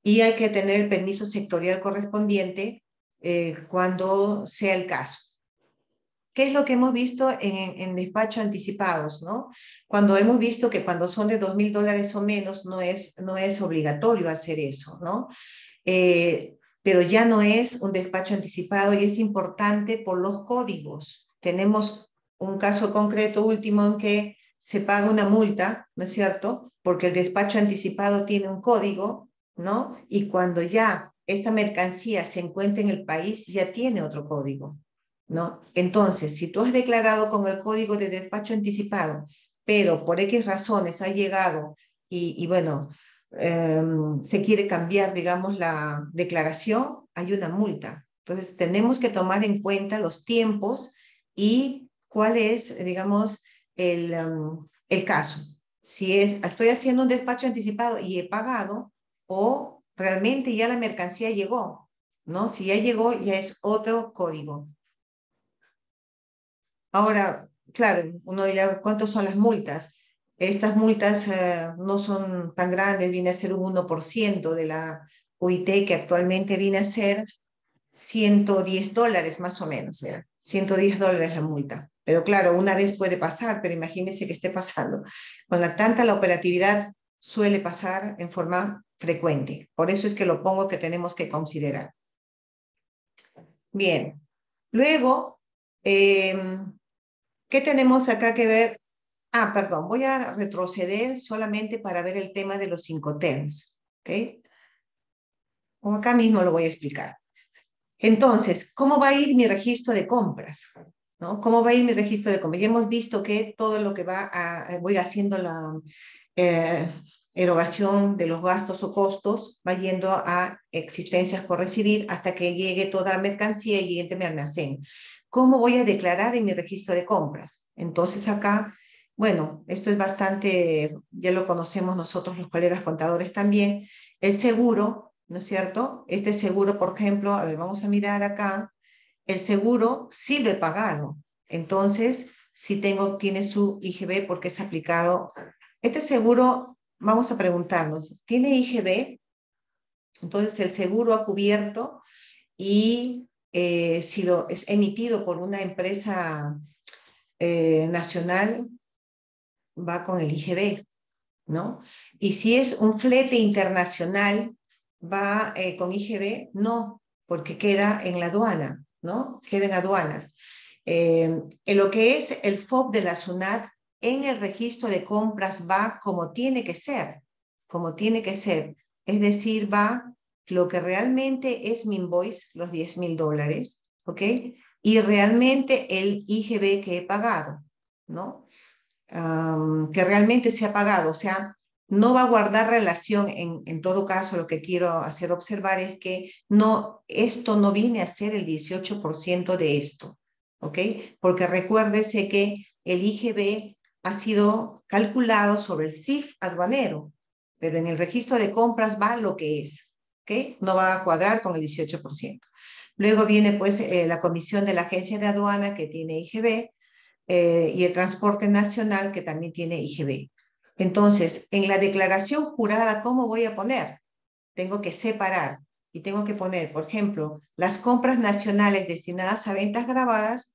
y hay que tener el permiso sectorial correspondiente cuando sea el caso. ¿Qué es lo que hemos visto en despacho anticipados, ¿no? Cuando hemos visto que cuando son de $2.000 o menos no es obligatorio hacer eso, ¿no? Pero ya no es un despacho anticipado y es importante por los códigos. Tenemos un caso concreto último en que se paga una multa, ¿no es cierto? Porque el despacho anticipado tiene un código, ¿no? Y cuando ya esta mercancía se encuentra en el país, ya tiene otro código, ¿no? Entonces, si tú has declarado con el código de despacho anticipado, pero por X razones ha llegado y bueno, se quiere cambiar, digamos, la declaración, hay una multa. Entonces, tenemos que tomar en cuenta los tiempos y cuál es, digamos, el caso. Si estoy haciendo un despacho anticipado y he pagado o realmente ya la mercancía llegó, ¿no? Si ya llegó, ya es otro código. Ahora, claro, uno dirá, ¿cuántas son las multas? Estas multas no son tan grandes, viene a ser un 1% de la UIT, que actualmente viene a ser $110 más o menos, ¿verdad? $110 la multa. Pero claro, una vez puede pasar, pero imagínense que esté pasando. Con la operatividad suele pasar en forma frecuente. Por eso es que lo pongo que tenemos que considerar. Bien, luego, ¿qué tenemos acá que ver? Ah, perdón, voy a retroceder solamente para ver el tema de los Incoterms, ¿ok? O acá mismo lo voy a explicar. Entonces, ¿cómo va a ir mi registro de compras? ¿No? ¿Cómo va a ir mi registro de compras? Ya hemos visto que todo lo que voy haciendo la eh, erogación de los gastos o costos, va yendo a existencias por recibir hasta que llegue toda la mercancía y entre mi almacén. ¿Cómo voy a declarar en mi registro de compras? Entonces acá Bueno, esto es bastante, ya lo conocemos nosotros los colegas contadores también, el seguro, ¿no es cierto? Este seguro, por ejemplo, a ver, vamos a mirar acá, el seguro sí lo he pagado. Entonces, si tengo, tiene su IGB porque es aplicado. Este seguro, vamos a preguntarnos, ¿tiene IGB? Entonces, el seguro ha cubierto y si lo es emitido por una empresa nacional, va con el IGB, ¿no? Y si es un flete internacional, va con IGB, no, porque queda en la aduana, ¿no? Queda en aduanas. En lo que es el FOB de la SUNAT, en el registro de compras va como tiene que ser, como tiene que ser. Es decir, va lo que realmente es mi invoice, los $10,000, ¿ok? Y realmente el IGB que he pagado, ¿no? Que realmente se ha pagado, o sea, no va a guardar relación. En todo caso, lo que quiero hacer observar es que no, esto no viene a ser el 18% de esto, ¿ok? Porque recuérdese que el IGB ha sido calculado sobre el CIF aduanero, pero en el registro de compras va lo que es, ¿ok? No va a cuadrar con el 18%. Luego viene pues la comisión de la agencia de aduana que tiene IGB, y el transporte nacional que también tiene IGB. Entonces, en la declaración jurada, ¿cómo voy a poner? Tengo que separar y tengo que poner, por ejemplo, las compras nacionales destinadas a ventas grabadas,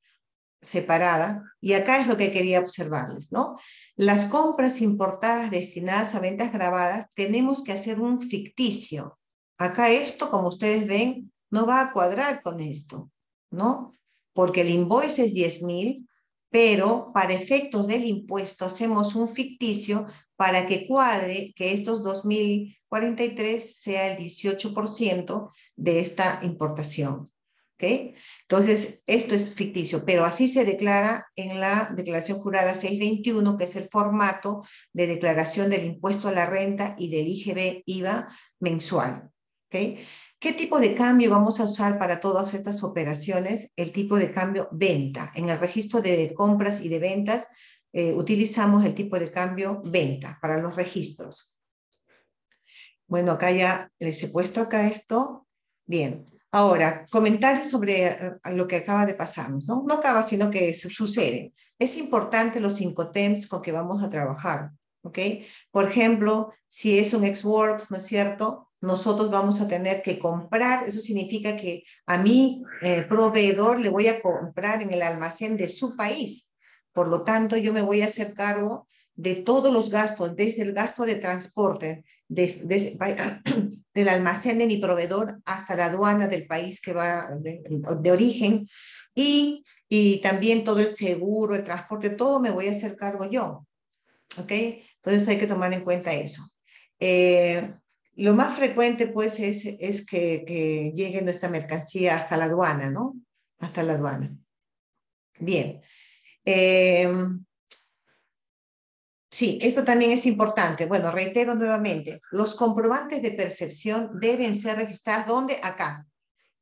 separada, y acá es lo que quería observarles, ¿no? Las compras importadas destinadas a ventas grabadas, tenemos que hacer un ficticio. Acá esto, como ustedes ven, no va a cuadrar con esto, ¿no? Porque el invoice es 10,000, pero para efectos del impuesto hacemos un ficticio para que cuadre que estos 2,043 sea el 18% de esta importación, ¿ok? Entonces, esto es ficticio, pero así se declara en la declaración jurada 621, que es el formato de declaración del impuesto a la renta y del IGB IVA mensual, ¿ok? ¿Qué tipo de cambio vamos a usar para todas estas operaciones? El tipo de cambio venta. En el registro de compras y de ventas utilizamos el tipo de cambio venta para los registros. Bueno, acá ya les he puesto acá esto. Bien. Ahora, comentarios sobre lo que acaba de pasarnos, ¿no? No acaba, sino que sucede. Es importante los incoterms con que vamos a trabajar, ¿ok? Por ejemplo, si es un ex-works, ¿no es cierto? Nosotros vamos a tener que comprar, eso significa que a mi proveedor le voy a comprar en el almacén de su país. Por lo tanto, yo me voy a hacer cargo de todos los gastos, desde el gasto de transporte, del almacén de mi proveedor hasta la aduana del país que va de origen, y también todo el seguro, el transporte, todo me voy a hacer cargo yo, ¿ok? Entonces hay que tomar en cuenta eso. Eh, lo más frecuente pues es que llegue nuestra mercancía hasta la aduana, ¿no? Hasta la aduana. Bien. Eh, Sí, esto también es importante. Bueno, reitero nuevamente, los comprobantes de percepción deben ser registrados. ¿Dónde? Acá.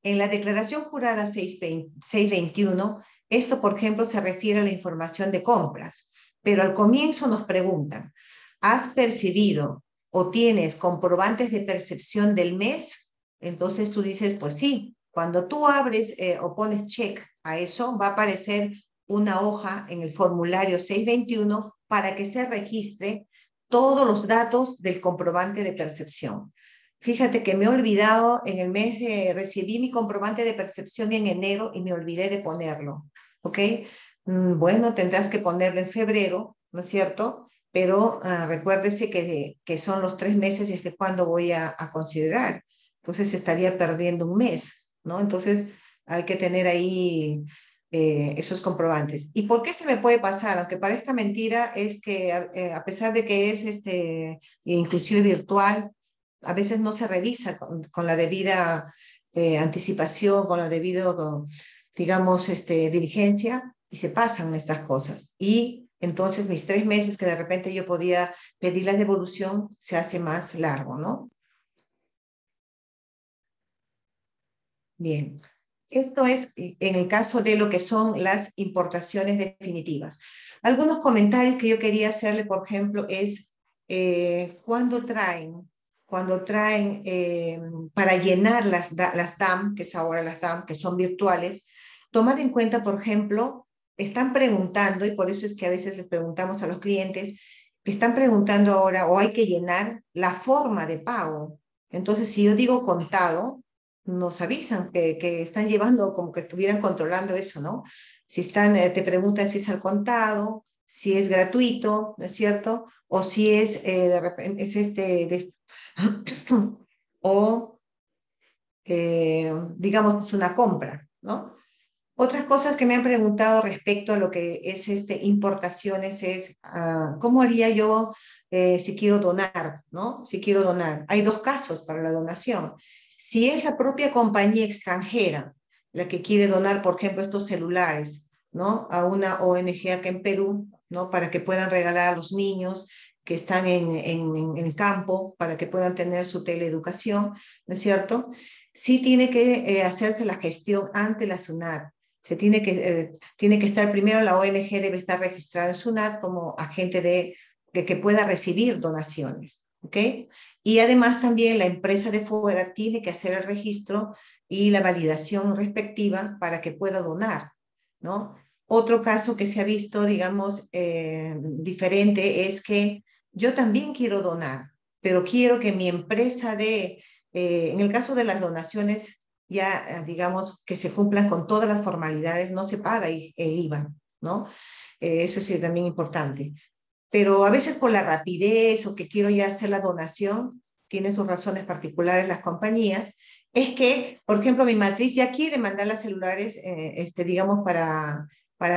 En la declaración jurada 621, esto, por ejemplo, se refiere a la información de compras, pero al comienzo nos preguntan, ¿has percibido o tienes comprobantes de percepción del mes? Entonces tú dices, pues sí. Cuando tú abres o pones check a eso, va a aparecer una hoja en el formulario 621 para que se registre todos los datos del comprobante de percepción. Fíjate que me he olvidado en el mes de, recibí mi comprobante de percepción en enero y me olvidé de ponerlo, ¿ok? Bueno, tendrás que ponerlo en febrero, ¿no es cierto? Pero recuérdese que son los 3 meses desde cuando voy a considerar. Entonces estaría perdiendo un mes, ¿no? Entonces hay que tener ahí esos comprobantes. ¿Y por qué se me puede pasar? Aunque parezca mentira, es que a pesar de que es inclusive virtual, a veces no se revisa con la debida anticipación, con la debida, digamos, diligencia, y se pasan estas cosas. Y entonces mis 3 meses que de repente yo podía pedir la devolución se hace más largo, ¿no? Bien. Esto es en el caso de lo que son las importaciones definitivas. Algunos comentarios que yo quería hacerle, por ejemplo, es cuando traen para llenar las DAM, que es ahora las DAM, que son virtuales, tomar en cuenta, por ejemplo, están preguntando, y por eso es que a veces les preguntamos a los clientes, que están preguntando ahora, o hay que llenar la forma de pago. Entonces, si yo digo contado, nos avisan que están llevando como que estuvieran controlando eso, ¿no? Si están, te preguntan si es al contado, si es gratuito, ¿no es cierto? O si es de repente, es o digamos, es una compra, ¿no? Otras cosas que me han preguntado respecto a lo que es importaciones es, ¿cómo haría yo si quiero donar, ¿no? Si quiero donar. Hay dos casos para la donación. Si es la propia compañía extranjera la que quiere donar, por ejemplo, estos celulares, ¿no? A una ONG acá en Perú, ¿no? Para que puedan regalar a los niños que están en el campo, para que puedan tener su teleeducación, ¿no es cierto? Sí tiene que hacerse la gestión ante la SUNAT. Tiene que estar primero, la ONG debe estar registrada en SUNAT como agente de que pueda recibir donaciones, ¿ok? Y además también la empresa de fuera tiene que hacer el registro y la validación respectiva para que pueda donar, ¿no? Otro caso que se ha visto, digamos, diferente es que yo también quiero donar, pero quiero que mi empresa en el caso de las donaciones, ya digamos que se cumplan con todas las formalidades, no se paga el IVA, ¿no? Eso sí, también importante. Pero a veces por la rapidez o que quiero ya hacer la donación, tienen sus razones particulares las compañías, es que, por ejemplo, mi matriz ya quiere mandar las celulares, digamos, para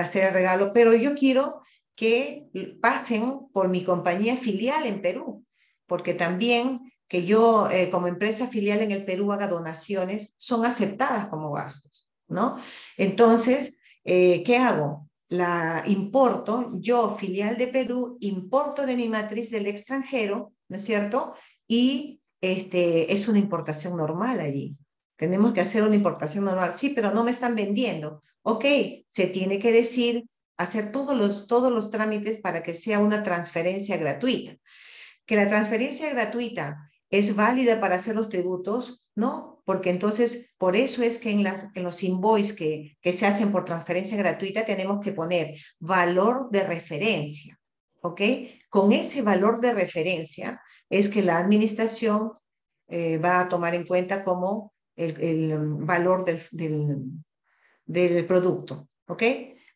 hacer el regalo, pero yo quiero que pasen por mi compañía filial en Perú, porque también que yo como empresa filial en el Perú haga donaciones son aceptadas como gastos, ¿no? Entonces, ¿qué hago? La importo, yo, filial de Perú, importo de mi matriz del extranjero, ¿no es cierto? Y es una importación normal allí. Tenemos que hacer una importación normal. Sí, pero no me están vendiendo. Ok, se tiene que decir, hacer todos los trámites para que sea una transferencia gratuita. Que la transferencia gratuita es válida para hacer los tributos, ¿no? Porque entonces, por eso es que en los invoices que se hacen por transferencia gratuita tenemos que poner valor de referencia, ¿ok? Con ese valor de referencia es que la administración va a tomar en cuenta como el valor del producto, ¿ok?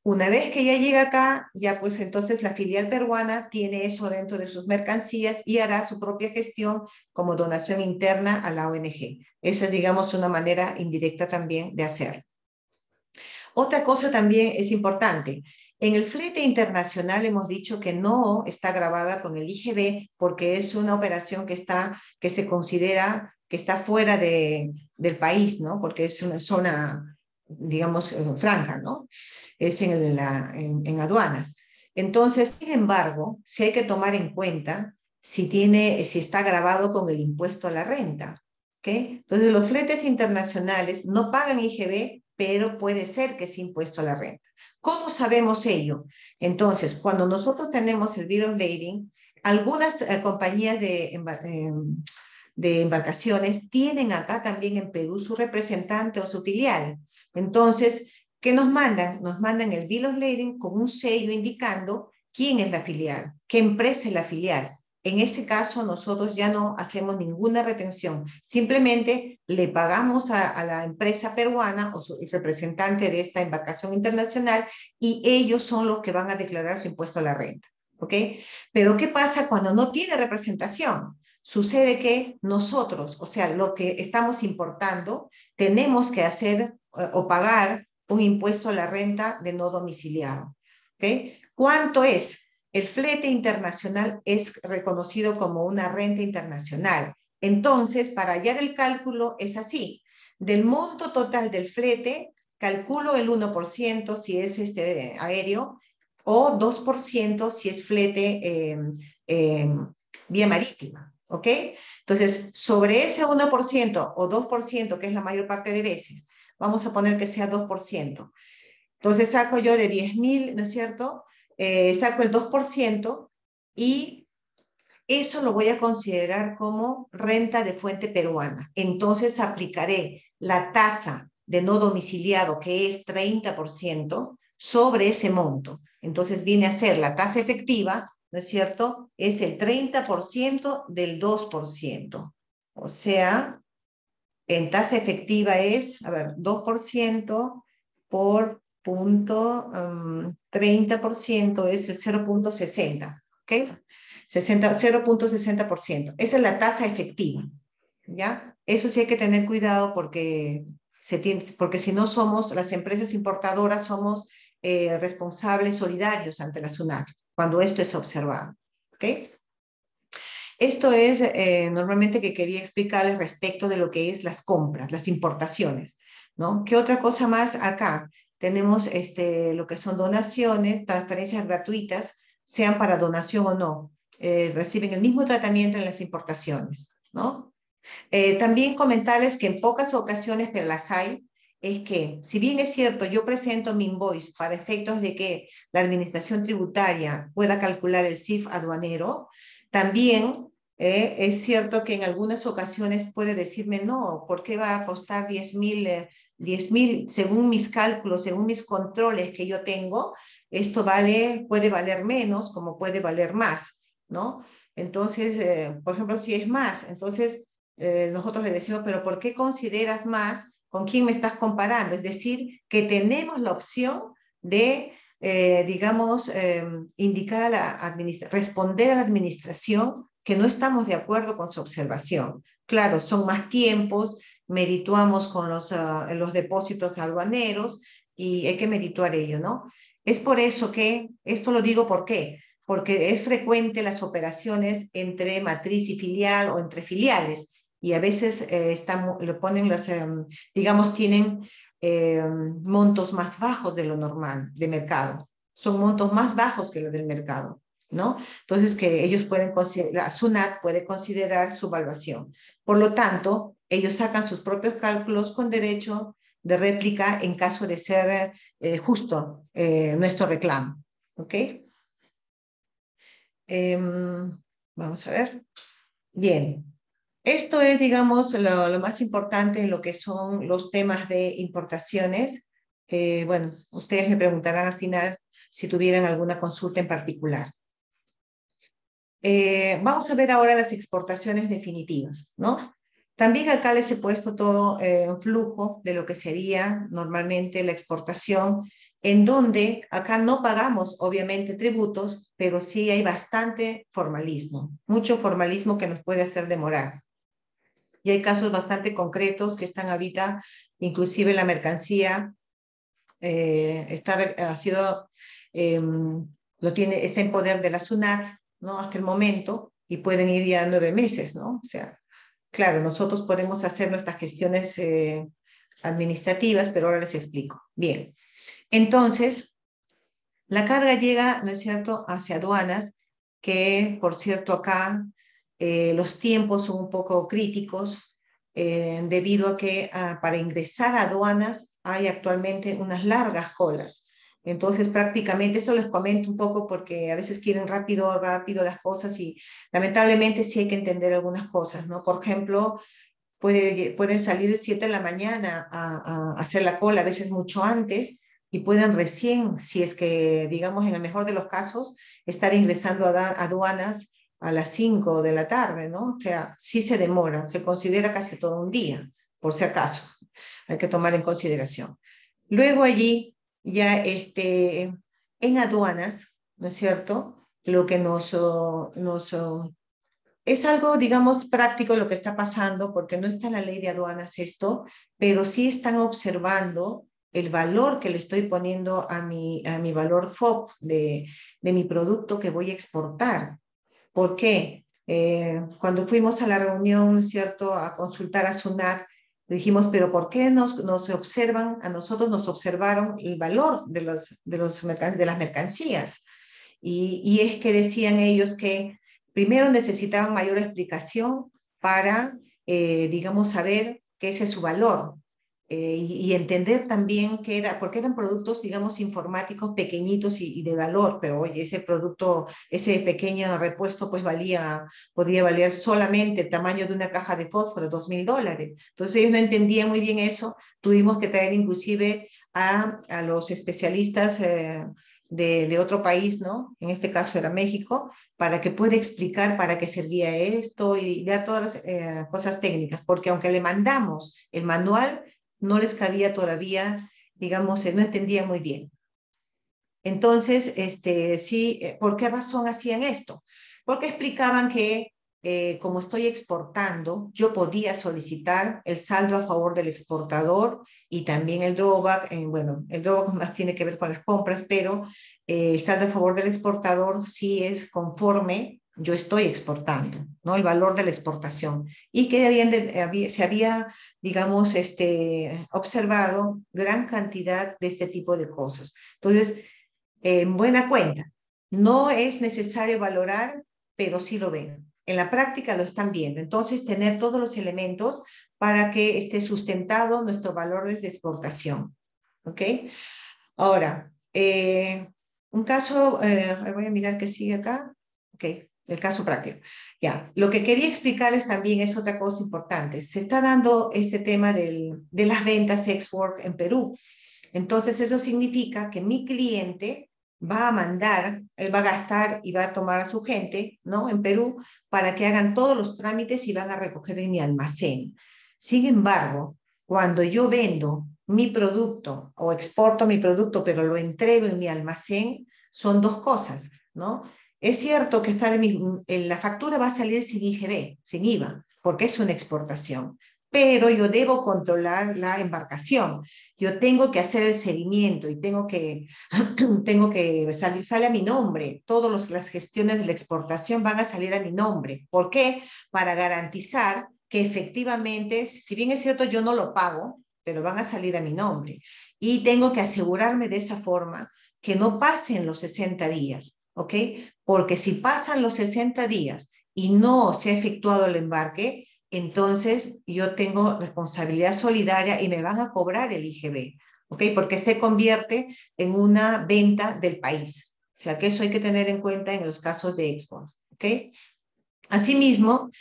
Una vez que ya llega acá, ya pues entonces la filial peruana tiene eso dentro de sus mercancías y hará su propia gestión como donación interna a la ONG. Esa es, digamos, una manera indirecta también de hacerlo. Otra cosa también es importante. En el flete internacional hemos dicho que no está grabada con el IGB porque es una operación que se considera que está fuera del país, ¿no? Porque es una zona, digamos, franja, ¿no? Es en aduanas. Entonces, sin embargo, sí hay que tomar en cuenta si está grabado con el impuesto a la renta. ¿Okay? Entonces, los fletes internacionales no pagan IGB, pero puede ser que es impuesto a la renta. ¿Cómo sabemos ello? Entonces, cuando nosotros tenemos el bill of lading, algunas compañías de embarcaciones tienen acá también en Perú su representante o su filial. Entonces, ¿qué nos mandan? Nos mandan el bill of lading con un sello indicando quién es la filial, qué empresa es la filial. En ese caso, nosotros ya no hacemos ninguna retención, simplemente le pagamos a la empresa peruana o el representante de esta embarcación internacional y ellos son los que van a declarar su impuesto a la renta. ¿Ok? Pero ¿qué pasa cuando no tiene representación? Sucede que nosotros, o sea, lo que estamos importando, tenemos que hacer o pagar un impuesto a la renta de no domiciliado. ¿Ok? ¿Cuánto es? El flete internacional es reconocido como una renta internacional. Entonces, para hallar el cálculo es así. Del monto total del flete, calculo el 1% si es aéreo o 2% si es flete vía marítima. ¿Ok? Entonces, sobre ese 1% o 2%, que es la mayor parte de veces, vamos a poner que sea 2%. Entonces saco yo de 10.000, ¿no es cierto? Saco el 2% y eso lo voy a considerar como renta de fuente peruana. Entonces aplicaré la tasa de no domiciliado, que es 30%, sobre ese monto. Entonces viene a ser la tasa efectiva, ¿no es cierto? Es el 30% del 2%. O sea, en tasa efectiva es, a ver, 2% por punto, 30% es el 0.60, ¿ok? 0.60%. Esa es la tasa efectiva, ¿ya? Eso sí hay que tener cuidado porque, porque si no somos, las empresas importadoras somos responsables solidarios ante la SUNAT, cuando esto es observado, ¿ok? Esto es normalmente que quería explicarles respecto de lo que es las compras, las importaciones, ¿no? ¿Qué otra cosa más acá? Tenemos lo que son donaciones, transferencias gratuitas, sean para donación o no. Reciben el mismo tratamiento en las importaciones, ¿no? También comentarles que en pocas ocasiones, pero las hay, es que, si bien es cierto, yo presento mi invoice para efectos de que la administración tributaria pueda calcular el CIF aduanero, también es cierto que en algunas ocasiones puede decirme, no, ¿por qué va a costar 10.000? Según mis cálculos, según mis controles que yo tengo, esto puede valer menos como puede valer más, ¿no? Entonces, por ejemplo, si es más, entonces nosotros le decimos, pero ¿por qué consideras más? ¿Con quién me estás comparando? Es decir, que tenemos la opción de, digamos, indicar a la responder a la administración que no estamos de acuerdo con su observación. Claro, son más tiempos, merituamos con los depósitos aduaneros y hay que merituar ello, ¿no? Es por eso que, esto lo digo ¿por qué? Porque es frecuente las operaciones entre matriz y filial o entre filiales y a veces lo ponen digamos, tienen montos más bajos de lo normal de mercado. Son montos más bajos que los del mercado, ¿no? Entonces, que ellos pueden considerar, la SUNAT puede considerar su evaluación. Por lo tanto, ellos sacan sus propios cálculos con derecho de réplica en caso de ser justo nuestro reclamo, ¿ok? Vamos a ver. Bien. Esto es, digamos, lo más importante en lo que son los temas de importaciones. Bueno, ustedes me preguntarán al final si tuvieran alguna consulta en particular. Vamos a ver ahora las exportaciones definitivas, ¿no? También acá les he puesto todo en flujo de lo que sería normalmente la exportación, en donde acá no pagamos obviamente tributos, pero sí hay bastante formalismo, mucho formalismo que nos puede hacer demorar. Y hay casos bastante concretos que están ahorita, inclusive la mercancía ha sido, está en poder de la SUNAT, ¿no? Hasta el momento, y pueden ir ya 9 meses, ¿no? O sea, claro, nosotros podemos hacer nuestras gestiones administrativas, pero ahora les explico. Bien, entonces, la carga llega, ¿no es cierto?, hacia aduanas, que, por cierto, acá los tiempos son un poco críticos, debido a que para ingresar a aduanas hay actualmente unas largas colas. Entonces, prácticamente, eso les comento un poco porque a veces quieren rápido, rápido las cosas y lamentablemente sí hay que entender algunas cosas, ¿no? Por ejemplo, pueden salir 7 de la mañana a hacer la cola, a veces mucho antes, y pueden recién, si es que, digamos, en el mejor de los casos, estar ingresando a aduanas a las 5 de la tarde, ¿no? O sea, sí se demora, se considera casi todo un día, por si acaso, hay que tomar en consideración. Luego allí, ya en aduanas, ¿no es cierto? Lo que es algo, digamos, práctico lo que está pasando, porque no está en la ley de aduanas esto, pero sí están observando el valor que le estoy poniendo a mi valor FOB de mi producto que voy a exportar. ¿Por qué? Cuando fuimos a la reunión, ¿no es cierto?, a consultar a SUNAT, dijimos, pero ¿por qué nos observan? A nosotros nos observaron el valor de las mercancías. Y es que decían ellos que primero necesitaban mayor explicación para, digamos, saber que ese es su valor. y entender también que era, porque eran productos, digamos, informáticos pequeñitos y de valor, pero oye, ese producto, ese pequeño repuesto, pues podría valer solamente el tamaño de una caja de fósforo, $2.000. Entonces ellos no entendían muy bien eso, tuvimos que traer inclusive a los especialistas de otro país, ¿no? En este caso era México, para que pueda explicar para qué servía esto y dar todas las cosas técnicas, porque aunque le mandamos el manual, no les cabía todavía, digamos, no entendían muy bien. Entonces, sí, ¿por qué razón hacían esto? Porque explicaban que como estoy exportando, yo podía solicitar el saldo a favor del exportador y también el drawback, bueno, el drawback más tiene que ver con las compras, pero el saldo a favor del exportador sí es conforme yo estoy exportando, ¿no? El valor de la exportación. Y que se había, digamos, observado gran cantidad de este tipo de cosas. Entonces, en buena cuenta. No es necesario valorar, pero sí lo ven. En la práctica lo están viendo. Entonces, tener todos los elementos para que esté sustentado nuestro valor de exportación. ¿Ok? Ahora, un caso, voy a mirar qué sigue acá. Ok, el caso práctico. Ya, lo que quería explicarles también es otra cosa importante. Se está dando este tema de las ventas ex-work en Perú. Entonces, eso significa que mi cliente va a mandar, él va a gastar y va a tomar a su gente, ¿no? En Perú, para que hagan todos los trámites y van a recoger en mi almacén. Sin embargo, cuando yo vendo mi producto o exporto mi producto, pero lo entrego en mi almacén, son dos cosas, ¿no? Es cierto que la factura va a salir sin IGB, sin IVA, porque es una exportación, pero yo debo controlar la embarcación. Yo tengo que hacer el seguimiento y tengo que sale a mi nombre. Todas las gestiones de la exportación van a salir a mi nombre. ¿Por qué? Para garantizar que efectivamente, si bien es cierto, yo no lo pago, pero van a salir a mi nombre. Y tengo que asegurarme de esa forma que no pasen los 60 días, ¿ok? Porque si pasan los 60 días y no se ha efectuado el embarque, entonces yo tengo responsabilidad solidaria y me van a cobrar el IGB, ¿ok? Porque se convierte en una venta del país. O sea, que eso hay que tener en cuenta en los casos de export, ¿ok? Asimismo,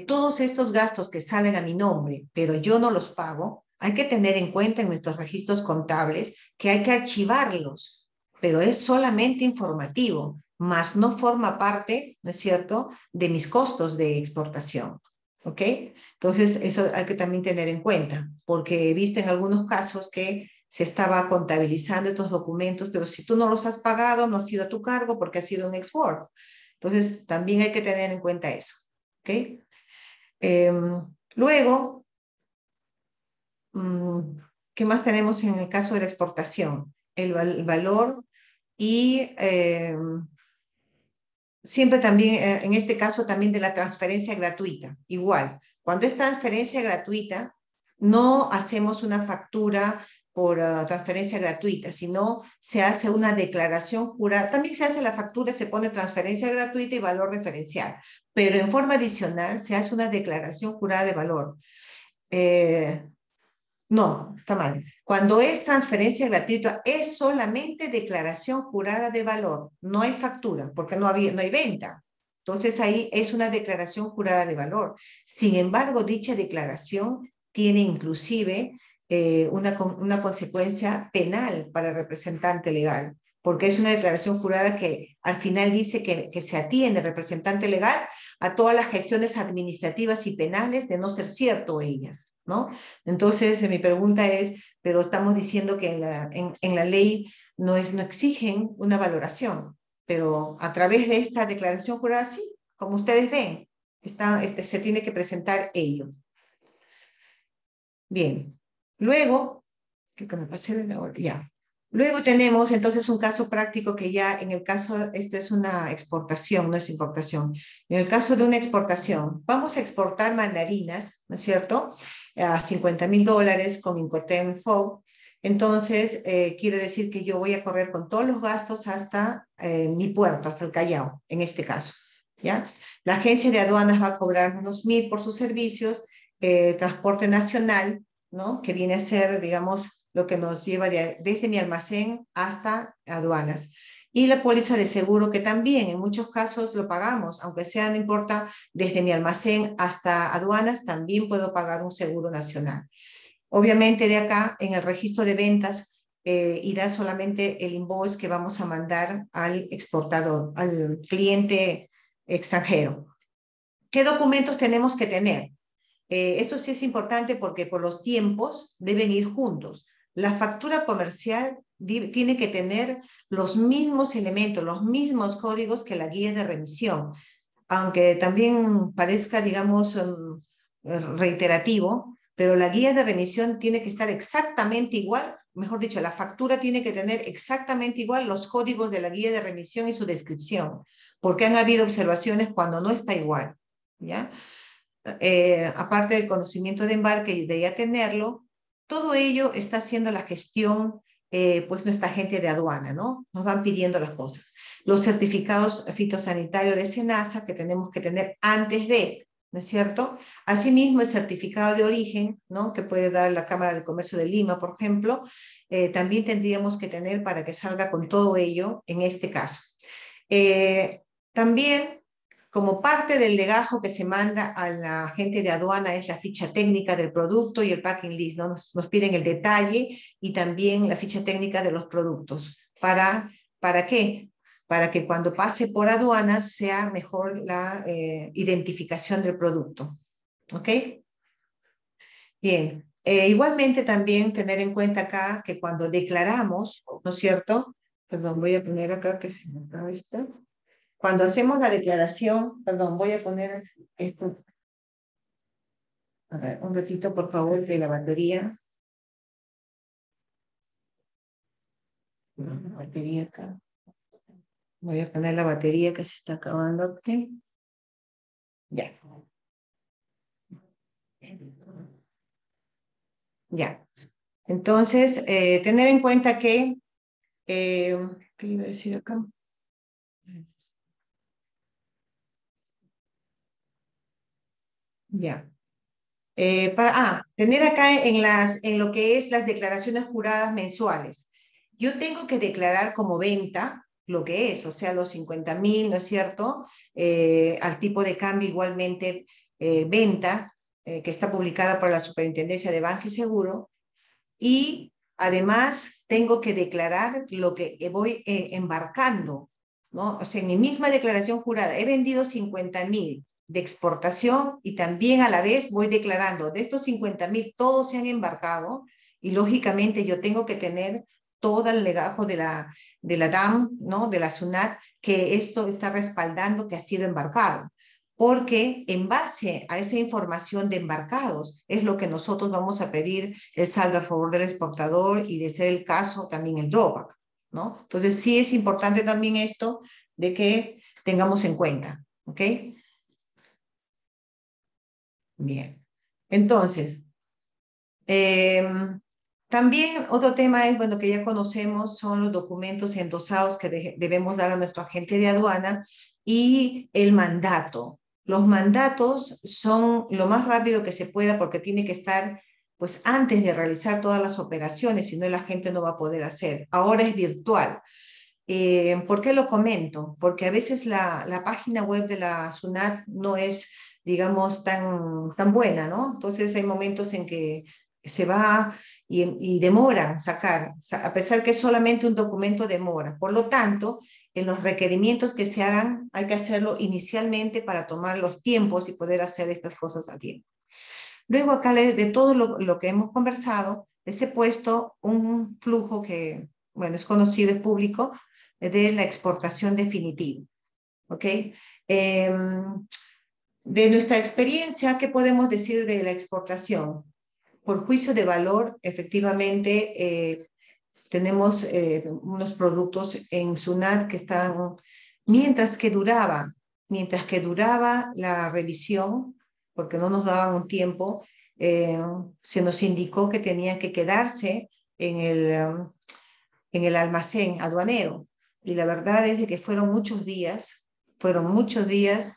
todos estos gastos que salen a mi nombre, pero yo no los pago, hay que tener en cuenta en nuestros registros contables que hay que archivarlos, pero es solamente informativo, más no forma parte, ¿no es cierto?, de mis costos de exportación. ¿Ok? Entonces, eso hay que también tener en cuenta, porque he visto en algunos casos que se estaba contabilizando estos documentos, pero si tú no los has pagado, no ha sido a tu cargo porque ha sido un export. Entonces, también hay que tener en cuenta eso. ¿Ok? Luego, ¿qué más tenemos en el caso de la exportación? El valor y siempre también, en este caso también de la transferencia gratuita. Igual, cuando es transferencia gratuita, no hacemos una factura por transferencia gratuita, sino se hace una declaración jurada. También se hace la factura, se pone transferencia gratuita y valor referencial, pero en forma adicional se hace una declaración jurada de valor. Eh, no, está mal. Cuando es transferencia gratuita, es solamente declaración jurada de valor. No hay factura, porque no hay venta. Entonces ahí es una declaración jurada de valor. Sin embargo, dicha declaración tiene inclusive una consecuencia penal para el representante legal, porque es una declaración jurada que al final dice que se atiende el representante legal a todas las gestiones administrativas y penales de no ser cierto ellas, ¿no? Entonces, mi pregunta es, pero estamos diciendo que en la ley no exigen una valoración, pero a través de esta declaración jurada, sí, como ustedes ven, se tiene que presentar ello. Bien, luego, creo que me pasé de la hora, ya. Luego tenemos entonces un caso práctico que ya en el caso, esto es una exportación, no es importación. En el caso de una exportación, vamos a exportar mandarinas, ¿no es cierto? A $50.000 con Incoterm FOB. Entonces, quiere decir que yo voy a correr con todos los gastos hasta mi puerto, hasta el Callao, en este caso, ¿ya? La agencia de aduanas va a cobrar unos 1.000 por sus servicios, transporte nacional, ¿no? Que viene a ser, digamos, lo que nos lleva desde mi almacén hasta aduanas. Y la póliza de seguro, que también en muchos casos lo pagamos, aunque sea, no importa, desde mi almacén hasta aduanas, también puedo pagar un seguro nacional. Obviamente de acá, en el registro de ventas, irá solamente el invoice que vamos a mandar al exportador, al cliente extranjero. ¿Qué documentos tenemos que tener? Eso sí es importante porque por los tiempos deben ir juntos. La factura comercial tiene que tener los mismos elementos, los mismos códigos que la guía de remisión, aunque también parezca, digamos, reiterativo, pero la guía de remisión tiene que estar exactamente igual, mejor dicho, la factura tiene que tener exactamente igual los códigos de la guía de remisión y su descripción, porque han habido observaciones cuando no está igual, ¿ya? Aparte del conocimiento de embarque y de ya tenerlo, todo ello está haciendo la gestión, pues nuestra gente de aduana, ¿no? Nos van pidiendo las cosas. Los certificados fitosanitarios de SENASA que tenemos que tener antes de, ¿no es cierto? Asimismo, el certificado de origen, ¿no? Que puede dar la Cámara de Comercio de Lima, por ejemplo, también tendríamos que tener para que salga con todo ello en este caso. También, como parte del legajo que se manda a la gente de aduana, es la ficha técnica del producto y el packing list, ¿no? Nos piden el detalle y también la ficha técnica de los productos. ¿Para qué? Para que cuando pase por aduanas sea mejor la identificación del producto. ¿Ok? Bien. Igualmente también tener en cuenta acá que cuando declaramos, ¿no es cierto? Perdón, voy a poner acá que se me acaba esta. Cuando hacemos la declaración, perdón, voy a poner esto. A ver, un ratito, por favor, de la batería. La batería acá. Voy a poner la batería que se está acabando. ¿Okay? Ya. Ya. Entonces, tener en cuenta que, ¿qué iba a decir acá? Ya. Tener acá en lo que es las declaraciones juradas mensuales. Yo tengo que declarar como venta lo que es, o sea, los 50.000, ¿no es cierto? Al tipo de cambio igualmente venta, que está publicada por la Superintendencia de Banca y Seguro. Y además tengo que declarar lo que voy embarcando, ¿no? O sea, en mi misma declaración jurada, he vendido 50.000 de exportación y también a la vez voy declarando, de estos 50.000 todos se han embarcado y lógicamente yo tengo que tener todo el legajo de la DAM, ¿no? De la SUNAT, que esto está respaldando que ha sido embarcado, porque en base a esa información de embarcados es lo que nosotros vamos a pedir el saldo a favor del exportador y de ser el caso también el drawback, ¿no? Entonces sí es importante también esto de que tengamos en cuenta, ¿ok? Bien. Entonces, eh, también otro tema es, bueno, que ya conocemos, son los documentos endosados que debemos dar a nuestro agente de aduana y el mandato. Los mandatos son lo más rápido que se pueda porque tiene que estar pues antes de realizar todas las operaciones, si no la gente no va a poder hacer. Ahora es virtual. ¿Por qué lo comento? Porque a veces la página web de la SUNAT no es, digamos, tan buena, ¿no? Entonces hay momentos en que se va y demora sacar, a pesar que es solamente un documento demora. Por lo tanto, en los requerimientos que se hagan hay que hacerlo inicialmente para tomar los tiempos y poder hacer estas cosas a tiempo. Luego acá de todo lo que hemos conversado, les he puesto un flujo que, bueno, es conocido, es público, de la exportación definitiva. ¿Ok? De nuestra experiencia, ¿qué podemos decir de la exportación? Por juicio de valor, efectivamente, tenemos unos productos en SUNAT que están, mientras que duraba la revisión, porque no nos daban un tiempo, eh, se nos indicó que tenían que quedarse en el almacén aduanero. Y la verdad es de que fueron muchos días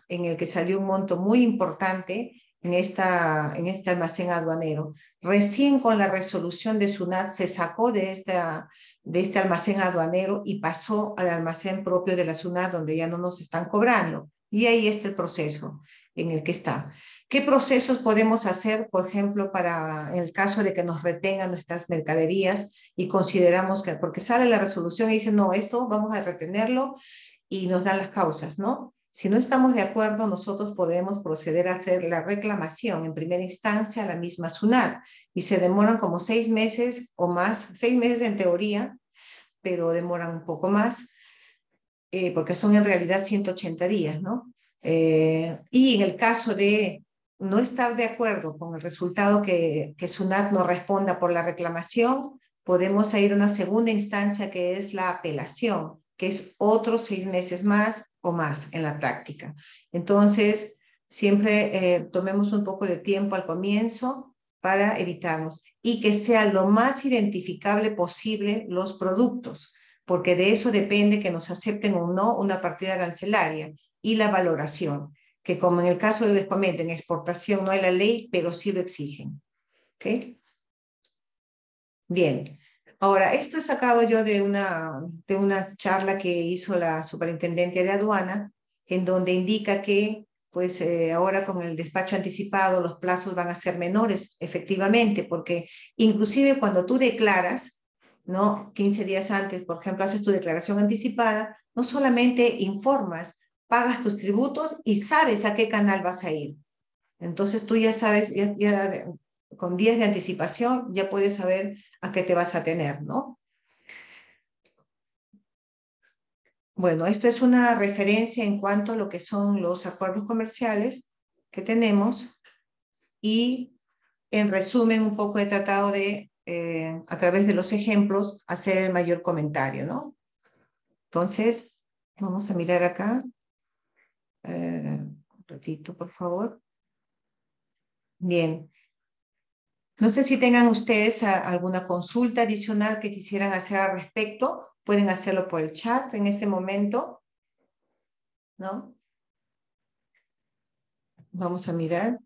en el que salió un monto muy importante en este almacén aduanero. Recién con la resolución de SUNAT se sacó de este almacén aduanero y pasó al almacén propio de la SUNAT, donde ya no nos están cobrando. Y ahí está el proceso en el que está. ¿Qué procesos podemos hacer, por ejemplo, en el caso de que nos retengan nuestras mercaderías y consideramos que, porque sale la resolución y dice, no, esto vamos a retenerlo y nos dan las causas, ¿no? Si no estamos de acuerdo, nosotros podemos proceder a hacer la reclamación en primera instancia a la misma SUNAT y se demoran como 6 meses o más, 6 meses en teoría, pero demoran un poco más porque son en realidad 180 días, ¿no? Y en el caso de no estar de acuerdo con el resultado que SUNAT nos responda por la reclamación, podemos ir a una segunda instancia que es la apelación, que es otros 6 meses más o más en la práctica. Entonces, siempre tomemos un poco de tiempo al comienzo para evitarnos y que sea lo más identificable posible los productos, porque de eso depende que nos acepten o no una partida arancelaria y la valoración, que como en el caso de les comento, en exportación no hay la ley, pero sí lo exigen. ¿Ok? Bien. Ahora, esto he sacado yo de una charla que hizo la superintendente de aduana, en donde indica que pues ahora con el despacho anticipado los plazos van a ser menores, efectivamente, porque inclusive cuando tú declaras, ¿no? 15 días antes, por ejemplo, haces tu declaración anticipada, no solamente informas, pagas tus tributos y sabes a qué canal vas a ir. Entonces tú ya sabes, con días de anticipación ya puedes saber a qué te vas a tener, ¿no? Bueno, esto es una referencia en cuanto a lo que son los acuerdos comerciales que tenemos y en resumen un poco he tratado de, a través de los ejemplos, hacer el mayor comentario, ¿no? Entonces, vamos a mirar acá. Un ratito, por favor. Bien. No sé si tengan ustedes alguna consulta adicional que quisieran hacer al respecto. Pueden hacerlo por el chat en este momento, ¿no? Vamos a mirar.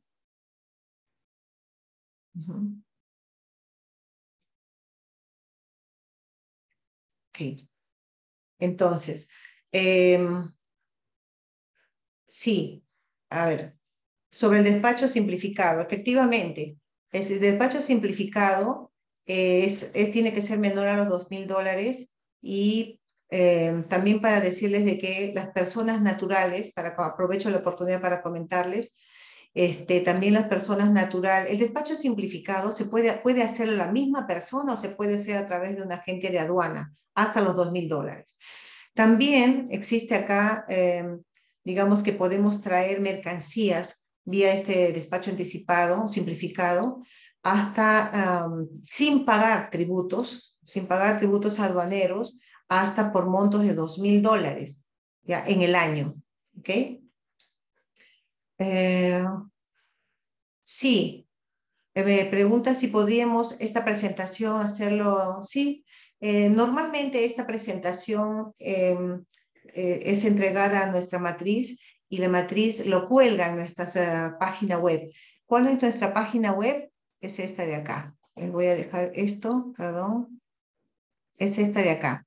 Ujú. Ok. Entonces, sí, a ver, sobre el despacho simplificado, efectivamente, el despacho simplificado tiene que ser menor a los $2,000 y también para decirles de que las personas naturales, aprovecho la oportunidad para comentarles, también las personas naturales, el despacho simplificado puede hacer la misma persona o se puede hacer a través de un agente de aduana hasta los $2,000. También existe acá, digamos que podemos traer mercancías vía este despacho anticipado, simplificado, hasta sin pagar tributos aduaneros, hasta por montos de $2,000, ya, en el año. ¿Ok? Eh, sí, me pregunta si podríamos esta presentación hacerlo. Sí, normalmente esta presentación es entregada a nuestra matriz y la matriz lo cuelga en nuestra página web. ¿Cuál es nuestra página web? Es esta de acá. Les voy a dejar esto, perdón. Es esta de acá.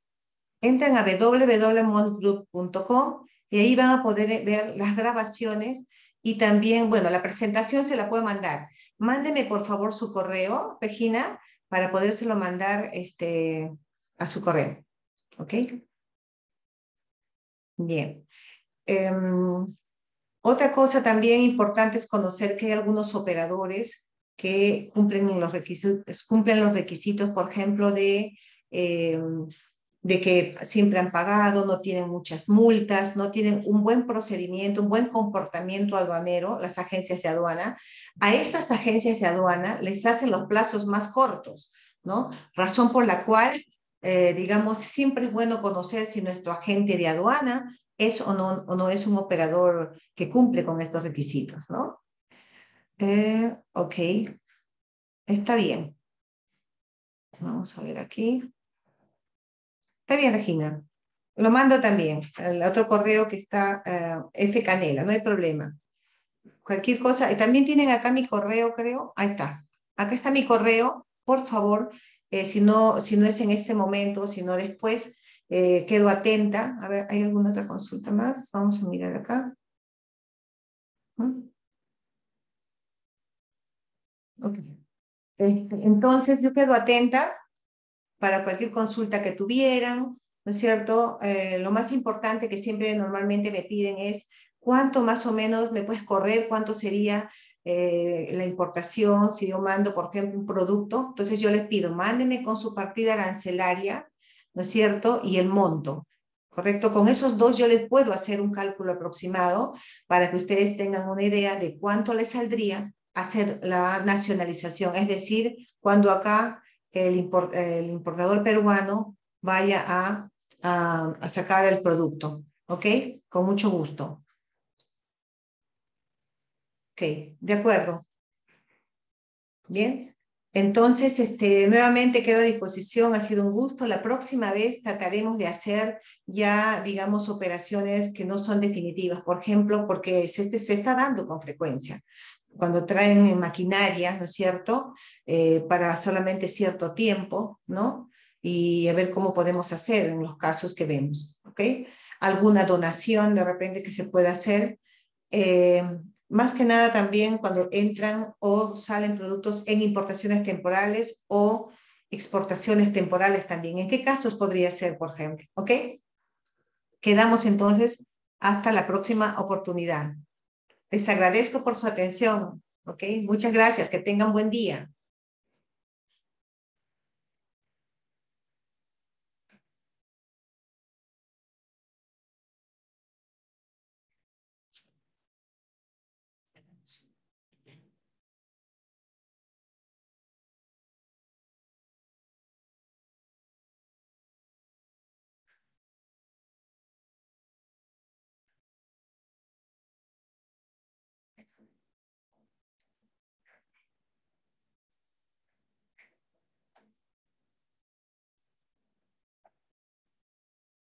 Entran a www.mondgroup.com y ahí van a poder ver las grabaciones y también, bueno, la presentación se la puedo mandar. Mándeme por favor su correo, Regina, para podérselo mandar a su correo. ¿Ok? Bien. Otra cosa también importante es conocer que hay algunos operadores que cumplen los requisitos, por ejemplo, de que siempre han pagado, no tienen muchas multas, no tienen un buen procedimiento, un buen comportamiento aduanero, las agencias de aduana. A estas agencias de aduana les hacen los plazos más cortos, ¿no? Razón por la cual, digamos, siempre es bueno conocer si nuestro agente de aduana es o no es un operador que cumple con estos requisitos, ¿no? Ok, está bien. Vamos a ver aquí. Está bien, Regina. Lo mando también al otro correo que está F Canela, no hay problema. Cualquier cosa. Y también tienen acá mi correo, creo. Ahí está. Acá está mi correo. Por favor, si no es en este momento, sino después, quedo atenta. A ver, ¿hay alguna otra consulta más? Vamos a mirar acá. ¿Mm? Ok. Entonces, yo quedo atenta para cualquier consulta que tuvieran, ¿no es cierto? Lo más importante que siempre normalmente me piden es cuánto más o menos me puedes correr, cuánto sería la importación, si yo mando, por ejemplo, un producto. Entonces yo les pido, mándenme con su partida arancelaria, ¿no es cierto? Y el monto. ¿Correcto? Con esos dos yo les puedo hacer un cálculo aproximado para que ustedes tengan una idea de cuánto les saldría hacer la nacionalización. Es decir, cuando acá el importador peruano vaya a sacar el producto. ¿Ok? Con mucho gusto. Ok, de acuerdo. Bien. Entonces, nuevamente quedo a disposición, ha sido un gusto. La próxima vez trataremos de hacer ya, digamos, operaciones que no son definitivas, por ejemplo, porque se está dando con frecuencia. Cuando traen maquinaria, ¿no es cierto? Para solamente cierto tiempo, ¿no? Y a ver cómo podemos hacer en los casos que vemos, ¿ok? Alguna donación de repente que se pueda hacer. eh, Más que nada también cuando entran o salen productos en importaciones temporales o exportaciones temporales también. ¿En qué casos podría ser, por ejemplo? ¿Ok? Quedamos entonces hasta la próxima oportunidad. Les agradezco por su atención. ¿Ok? Muchas gracias. Que tengan buen día.